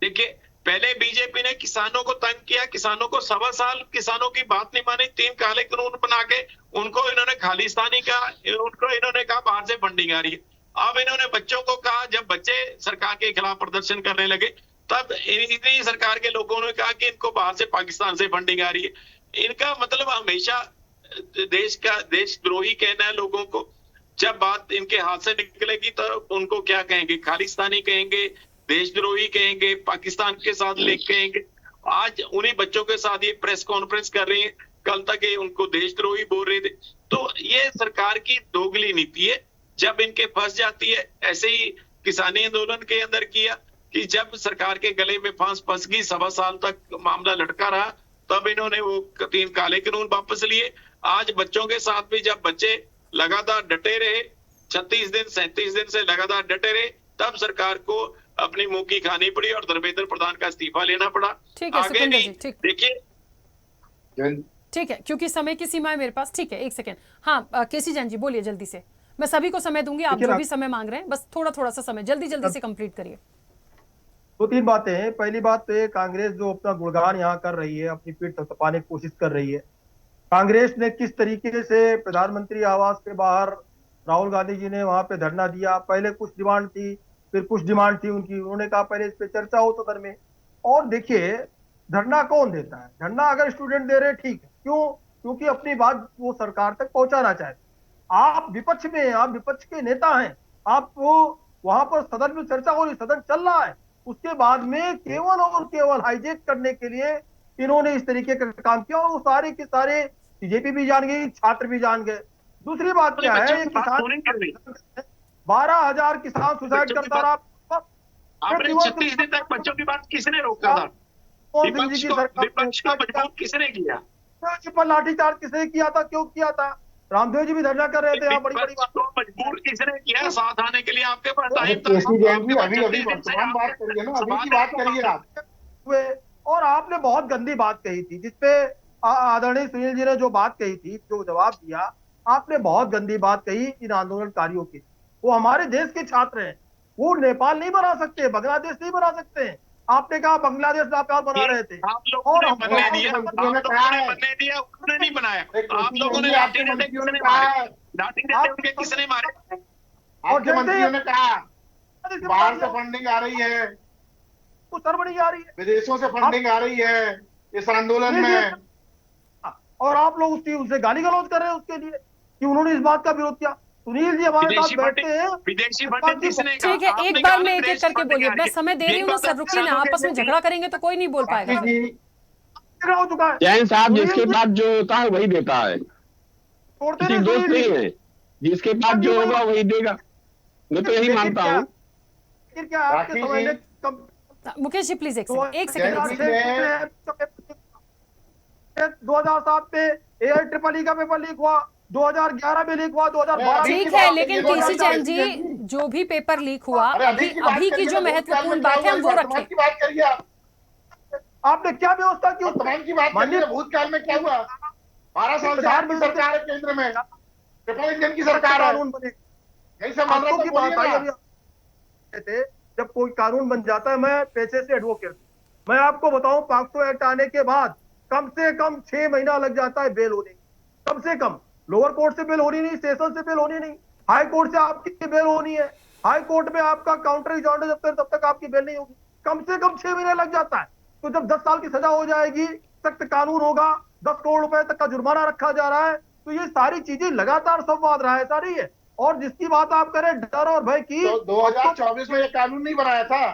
देखिए, पहले बीजेपी ने किसानों को तंग किया, किसानों को 1.25 साल किसानों की बात नहीं मानी, 3 काले कानून बना के उनको इन्होंने खालिस्तानी कहा, उनको इन्होंने कहा बाहर से फंडिंग आ रही है। अब इन्होंने बच्चों को कहा, जब बच्चे सरकार के खिलाफ प्रदर्शन करने लगे तब इतनी सरकार के लोगों ने कहा कि इनको बाहर से पाकिस्तान से फंडिंग आ रही है। इनका मतलब हमेशा देशद्रोही कहना है लोगों को। जब बात इनके हाथ से निकलेगी तो उनको क्या कहेंगे? खालिस्तानी कहेंगे, देशद्रोही कहेंगे, पाकिस्तान के साथ लिंक कहेंगे। आज उन्हीं बच्चों के साथ ये प्रेस कॉन्फ्रेंस कर रही है, कल तक ये उनको देशद्रोही बोल रहे थे। तो ये सरकार की दोगली नीति है। जब इनके फंस जाती है, ऐसे ही किसानी आंदोलन के अंदर किया कि जब सरकार के गले में फांस फंस गई, 1.25 साल तक मामला लटका रहा, तब इन्होंने वो 3 काले कानून वापस लिए। आज बच्चों के साथ भी जब बच्चे लगातार डटे रहे, 36 दिन 37 दिन से लगातार डटे रहे, तब सरकार को अपनी मुंह की खानी पड़ी और धर्मेंद्र प्रधान का इस्तीफा लेना पड़ा। ठीक है आगे सुखविंदर भी जी, ठीक देखिए, ठीक है, क्योंकि समय की सीमा है मेरे पास। ठीक है, एक सेकेंड। हाँ, केसी जैन जी बोलिए जल्दी से, मैं सभी को समय दूंगी, आप जो भी समय मांग रहे हैं बस थोड़ा सा समय जल्दी से कंप्लीट करिए। 2-3 बातें हैं। पहली बात तो ये, कांग्रेस जो अपना गुणगान यहाँ कर रही है, अपनी पीठ थपथपाने की कोशिश कर रही है। कांग्रेस ने किस तरीके से प्रधानमंत्री आवास के बाहर राहुल गांधी जी ने वहां पे धरना दिया, पहले कुछ डिमांड थी, फिर कुछ डिमांड थी उनकी, उन्होंने कहा पहले इस पे चर्चा हो सदन में। और देखिए, धरना कौन देता है? धरना अगर स्टूडेंट दे रहे ठीक है, क्यों? क्योंकि अपनी बात वो सरकार तक पहुंचाना चाहते। आप विपक्ष में हैं, आप विपक्ष के नेता हैं, आप वहां पर सदन में चर्चा हो रही, सदन चल रहा है, उसके बाद में केवल और केवल हाईजैक करने के लिए इन्होंने इस तरीके का काम किया, और वो सारे के सारे बीजेपी भी जान गई, छात्र भी जान गए। दूसरी बात क्या है, ये किसान 12,000 किसान सुसाइड करता रहा। आपने 36 दिन तक बच्चों की बात किसने रोका था? विपक्ष को मजबूर किसने किया? पर लाठीचार्ज किसने किया था, क्यों किया था? रामदेव जी भी धरना कर रहे थे यहाँ, बड़ी बड़ी बात। मजबूर किसने किया साथ आने के लिए? आपके पास टाइम था, अभी वर्तमान बात करिए ना, अभी की बात करिए आप। और आपने बहुत गंदी बात कही थी, जिसपे आदरणीय सुनील जी ने जो बात कही थी, जो जवाब दिया, आपने बहुत गंदी बात कही इन आंदोलनकारियों की। वो हमारे देश के छात्र हैं, वो नेपाल नहीं बना सकते, बांग्लादेश नहीं बना सकते हैं। आपने कहा बांग्लादेश नेपाल बना रहे थे, और बनने दिया, उन्होंने नहीं बनाया। आप लोगों ने लाठी डंडे किसने मारे? लाठी डंडे उनके किसने मारे? आपके मंत्रियों ने कहा बाहर से फंडिंग आ रही है, तो सरबड़ी आ रही है, विदेशों से फंडिंग आ रही है इस आंदोलन में, और आप लोग उनसे गाली गलौज कर रहे हैं उसके लिए कि उन्होंने इस बात का विरोध किया। सुनील जी हमारे साथ बैठते हैं, विदेशी फंडिंग किसने कहा? ठीक है, एक बार में एक करके बोलिए, मैं समय दे रही हूँ ना सर, रुकिए ना, आपस में झगड़ा करेंगे तो कोई नहीं बोल पाएगा। हो चुका है जैन साहब, जिसके पास जो होता है वही देता है, किसी दोस्त नहीं है, जिसके पास जो होगा वही देगा, मैं तो यही मानता हूँ। मुकेश जी प्लीज एक सेकंड। 2007 में AIEEE का पेपर लीक हुआ, 2011 में लीक हुआ, 2012। ठीक है, लेकिन केसी जैन जी, जो भी पेपर लीक हुआ, अभी की जो महत्वपूर्ण बात है हम वो रखें। बात करिए आपने क्या व्यवस्था की? वर्तमान की बात करिए, भूतकाल में क्या हुआ? 12 साल से आपकी सरकार है केंद्र में, ट्रिपल इंजन की सरकार है, यही सब मामलों की बात आई। जब कोई कानून बन जाता है, मैं पेशे से एडवोकेट, मैं आपको बताऊं, पॉक्सो एक्ट आने के बाद कम से कम 6 महीना लग जाता है बेल होने, कम से कम। लोअर कोर्ट से बेल होनी नहीं, सेशन से बेल होनी नहीं, हाई कोर्ट से आपकी बेल होनी है, हाई कोर्ट में आपका काउंटर रिजॉर्ड है, तब तक आपकी बेल नहीं होगी, कम से कम 6 महीने लग जाता है। तो जब 10 साल की सजा हो जाएगी, सख्त कानून होगा, 10 करोड़ रुपए तक का जुर्माना रखा जा रहा है, तो ये सारी चीजें लगातार संवाद रहा है, सारी है। और जिसकी बात आप करें डर और भय की, तो 2024 में ये कानून नहीं बनाया था?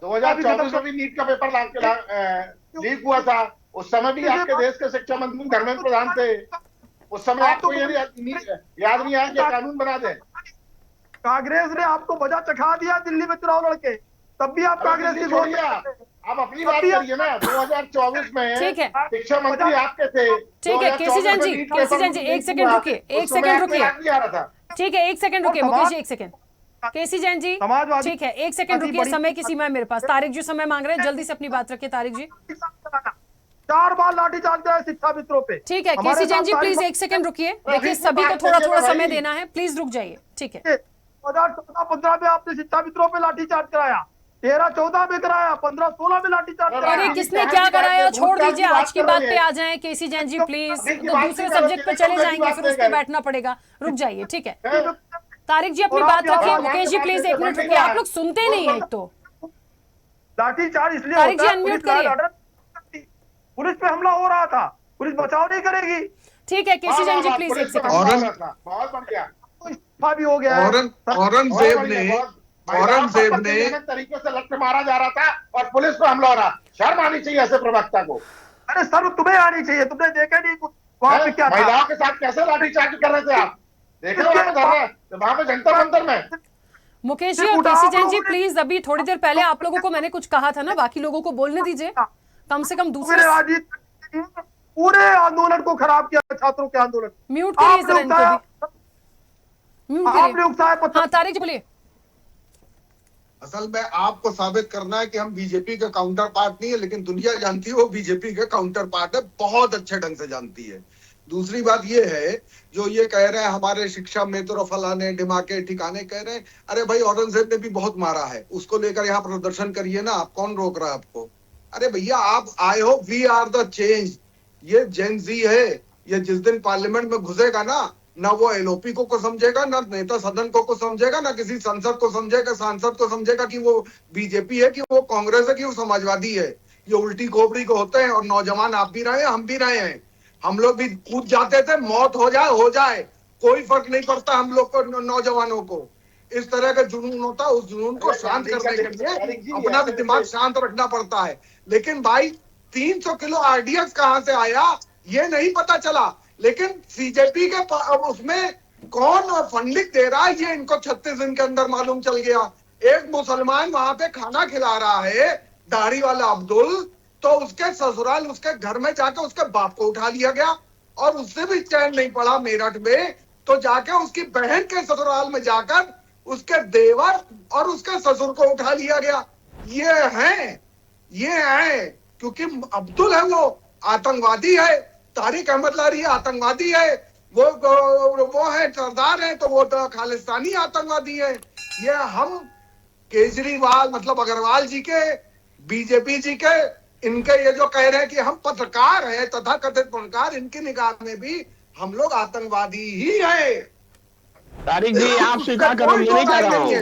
2024 में भी नीट का पेपर लीक हुआ था, उस समय भी आपके देश के शिक्षा मंत्री धर्मेंद्र प्रधान थे, उस समय आपको ये याद नहीं आया कि कानून बना दे? कांग्रेस ने आपको मजा चखा दिया दिल्ली में चुनाव लड़के, तब भी आप कांग्रेस की छोड़िए, आप अपनी बात करिए ना। 2024 में ठीक है, शिक्षा मंत्री आपके थे। ठीक है केसी जैन जी, एक सेकंड रुकिए, एक सेकंड रुकिए, ठीक है, एक सेकंड रुकिए मुकेश जी, एक सेकंड। केसी जैन जी, ठीक है, एक सेकंड रुकिए, समय की सीमा है मेरे पास। तारिक जी समय मांग रहे हैं, जल्दी से अपनी बात रखिए। तारिक जी, 4 बार लाठीचार्ज किया शिक्षा मित्रों पे। ठीक है केसी जैन जी, प्लीज एक सेकंड रुकिए, देखिए सभी को थोड़ा समय देना है, प्लीज रुक जाइए। ठीक है, 2014-15 में आपने शिक्षा मित्रों पे लाठीचार्ज कराया, 13-14 में कराया, 15-16 में लाठीचार्ज कराया। अरे किसने क्या कराया, छोड़ दीजिए, आज की बात पे आ जाएं केसी जैन जी प्लीज, दूसरे सब्जेक्ट पे चले जाएंगे, फिर उस पे बैठना पड़ेगा। रुक जाइए, ठीक है। तारिक जी अपनी बात रखिए, मुकेश जी प्लीज 1 मिनट रुकिए, आप लोग सुनते नहीं है। एक तो लाठीचार्ज इसलिए तारिक जी अनम्यूट करिए। पुलिस पे हमला हो रहा था, पुलिस बचाव नहीं करेगी। ठीक है केसी जैन जी प्लीज 1 सेकंड। बहुत बढ़िया, इस्तीफा भी हो गया है। औरंगजेब ने तरीके से लठ मारा जा रहा था और पुलिस को हमला हो रहा। शर्म आनी चाहिए ऐसे प्रवक्ता को। अरे सर तुम्हें आनी चाहिए, तुमने देखा नहीं कुछ वहां पे क्या था? महिलाओं के साथ कैसे लाठीचार्ज कर रहे थे आप? देखे वहां पे जनता मंदिर में। मुकेश जी और केसी जैन जी प्लीज, अभी थोड़ी देर पहले आप लोगों को मैंने कुछ कहा था ना, बाकी लोगों को बोलने दीजिए, कम से कम दूसरे पूरे आंदोलन को खराब किया, छात्रों के आंदोलन। म्यूट करिए जरा इनको भी। म्यूट करिए। आपने उकसाया हाँ तारिक जी बोलिए। असल में आपको साबित करना है कि हम बीजेपी का काउंटर पार्ट नहीं है, लेकिन दुनिया जानती है वो बीजेपी का काउंटर पार्ट है, बहुत अच्छे ढंग से जानती है। दूसरी बात ये है, जो ये कह रहे हैं हमारे शिक्षा में तो फलाने ढिमाके ठिकाने कह रहे हैं, अरे भाई औरंगजेब ने भी बहुत मारा है, उसको लेकर यहाँ प्रदर्शन करिए ना, आप कौन रोक रहा है आपको? अरे भैया आप आए हो, वी आर द चेंज, ये जेन जी है, ये जिस दिन पार्लियामेंट में घुसेगा ना वो एलओपी को समझेगा, ना नेता सदन को समझेगा, ना किसी सांसद को समझेगा कि वो बीजेपी है, कि वो कांग्रेस है, कि वो समाजवादी है। ये उल्टी खोपड़ी को होते हैं, और नौजवान आप भी रहे हैं, हम भी रहे हैं, हम लोग भी कूद जाते थे, मौत हो जाए कोई फर्क नहीं पड़ता हम लोग को, नौजवानों को। इस तरह का जुनून होता है, उस जुनून को शांत करने के लिए अपना भी दिमाग शांत रखना पड़ता है। लेकिन भाई 300 किलो आरडीएक्स कहां से आया ये नहीं पता चला, लेकिन बीजेपी के उसमें कौन फंडिंग दे रहा है ये इनको 36 दिन के अंदर मालूम चल गया। एक मुसलमान वहां पे खाना खिला रहा है, दाढ़ी वाला अब्दुल, तो उसके ससुराल उसके घर में जाकर उसके बाप को उठा लिया गया, और उससे भी चैन नहीं पड़ा मेरठ में, तो जाके उसकी बहन के ससुराल में जाकर उसके देवर और उसके ससुर को उठा लिया गया। ये है क्योंकि अब्दुल है वो आतंकवादी है, तारिक अहमद लारी आतंकवादी है, वो है सरदार है, तो वो तो खालिस्तानी आतंकवादी है। ये हम केजरीवाल मतलब अग्रवाल जी के, बीजेपी जी के, इनके ये जो कह रहे हैं कि हम पत्रकार हैं, तथाकथित पत्रकार, इनकी निगाह में भी हम लोग आतंकवादी ही हैं। तारिक जी आप स्वीकार करो, ये नहीं कह रहा हूँ,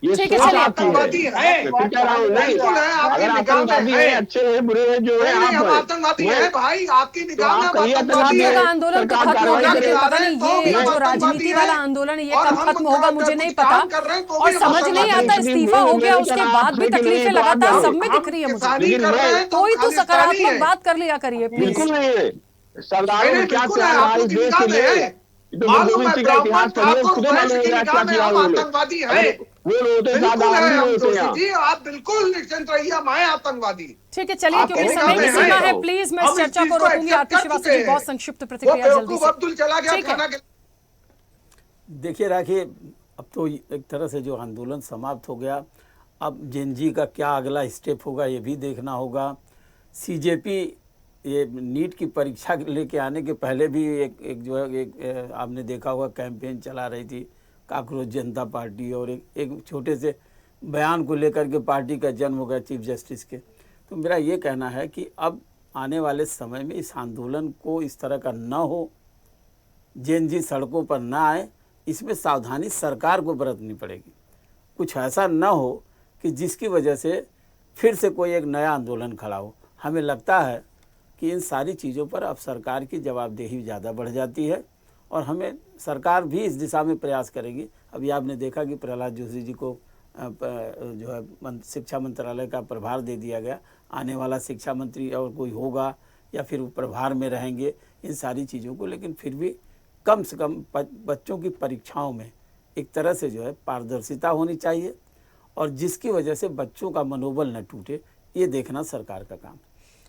ये सोच आतंकवादी है, कह रहा हूँ नहीं, अगर आतंकवादी है, अच्छे हैं बुरे हैं, जो है आप आतंकवादी है भाई, आपकी निगाह में आतंकवादी है। आंदोलन तो खत्म हो गया, लेकिन पता नहीं ये जो राजनीति वाला आंदोलन ये कब खत्म होगा मुझे नहीं पता, और समझ नहीं आता, इस्तीफा हो गया उसके बाद भी तकलीफें लगातार सब में दिख रही है मुझे। कोई तो सकारात्मक बात कर लिया करिए प्लीज। बिल्कुल नहीं है, सरदारों क्या किया हमारे देश के लिए, मालूम है आपको आतंकवादी है, आप बिल्कुल निश्चिंत रहिए, मैं आतंकवादी। ठीक है चलिए, क्योंकि समय की सीमा है, प्लीज मैं इस चर्चा को रोकूंगी। आतिश श्रीवास्तव जी बहुत संक्षिप्त प्रतिक्रिया जल्दी से। अब्दुल चला गया। देखिए राखिए, अब तो एक तरह से जो आंदोलन समाप्त हो गया, अब जेएनजी का क्या अगला स्टेप होगा ये भी देखना होगा। सीजेपी ये नीट की परीक्षा लेके आने के पहले भी एक जो है एक आपने देखा होगा कैंपेन चला रही थी काकरोच जनता पार्टी, और एक छोटे से बयान को लेकर के पार्टी का जन्म हो गया चीफ जस्टिस के। तो मेरा ये कहना है कि अब आने वाले समय में इस आंदोलन को इस तरह का न हो, जेएनजी सड़कों पर ना आए, इसमें सावधानी सरकार को बरतनी पड़ेगी। कुछ ऐसा न हो कि जिसकी वजह से फिर से कोई एक नया आंदोलन खड़ा हो। हमें लगता है कि इन सारी चीज़ों पर अब सरकार की जवाबदेही ज़्यादा बढ़ जाती है, और हमें सरकार भी इस दिशा में प्रयास करेगी। अभी आपने देखा कि प्रहलाद जोशी जी को जो है शिक्षा मंत्रालय का प्रभार दे दिया गया। आने वाला शिक्षा मंत्री और कोई होगा या फिर वो प्रभार में रहेंगे इन सारी चीज़ों को, लेकिन फिर भी कम से कम बच्चों की परीक्षाओं में एक तरह से जो है पारदर्शिता होनी चाहिए, और जिसकी वजह से बच्चों का मनोबल न टूटे, ये देखना सरकार का काम है।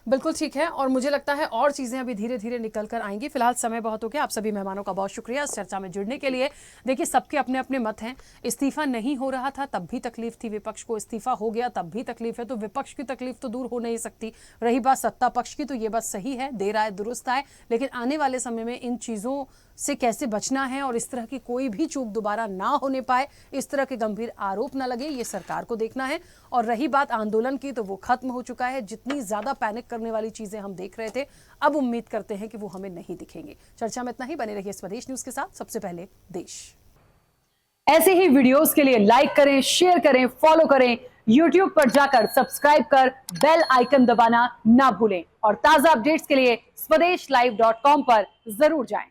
बिल्कुल ठीक है, और मुझे लगता है और चीजें अभी धीरे धीरे निकल कर आएंगी। फिलहाल समय बहुत हो गया। आप सभी मेहमानों का बहुत शुक्रिया इस चर्चा में जुड़ने के लिए। देखिए सबके अपने अपने मत हैं। इस्तीफा नहीं हो रहा था तब भी तकलीफ थी विपक्ष को, इस्तीफा हो गया तब भी तकलीफ है, तो विपक्ष की तकलीफ तो दूर हो नहीं सकती। रही बात सत्ता पक्ष की, तो ये बात सही है, देर आए दुरुस्त आए, लेकिन आने वाले समय में इन चीज़ों से कैसे बचना है और इस तरह की कोई भी चूक दोबारा ना होने पाए, इस तरह के गंभीर आरोप ना लगे, ये सरकार को देखना है। और रही बात आंदोलन की, तो वो खत्म हो चुका है। जितनी ज्यादा पैनिक करने वाली चीजें हम देख रहे थे, अब उम्मीद करते हैं कि वो हमें नहीं दिखेंगे। चर्चा में इतना ही। बने रहिए स्वदेश न्यूज के साथ। सबसे पहले देश। ऐसे ही वीडियोस के लिए लाइक करें, शेयर करें, फॉलो करें। YouTube पर जाकर सब्सक्राइब कर बेल आइकन दबाना ना भूलें, और ताजा अपडेट्स के लिए स्वदेशलाइव.com पर जरूर जाएं।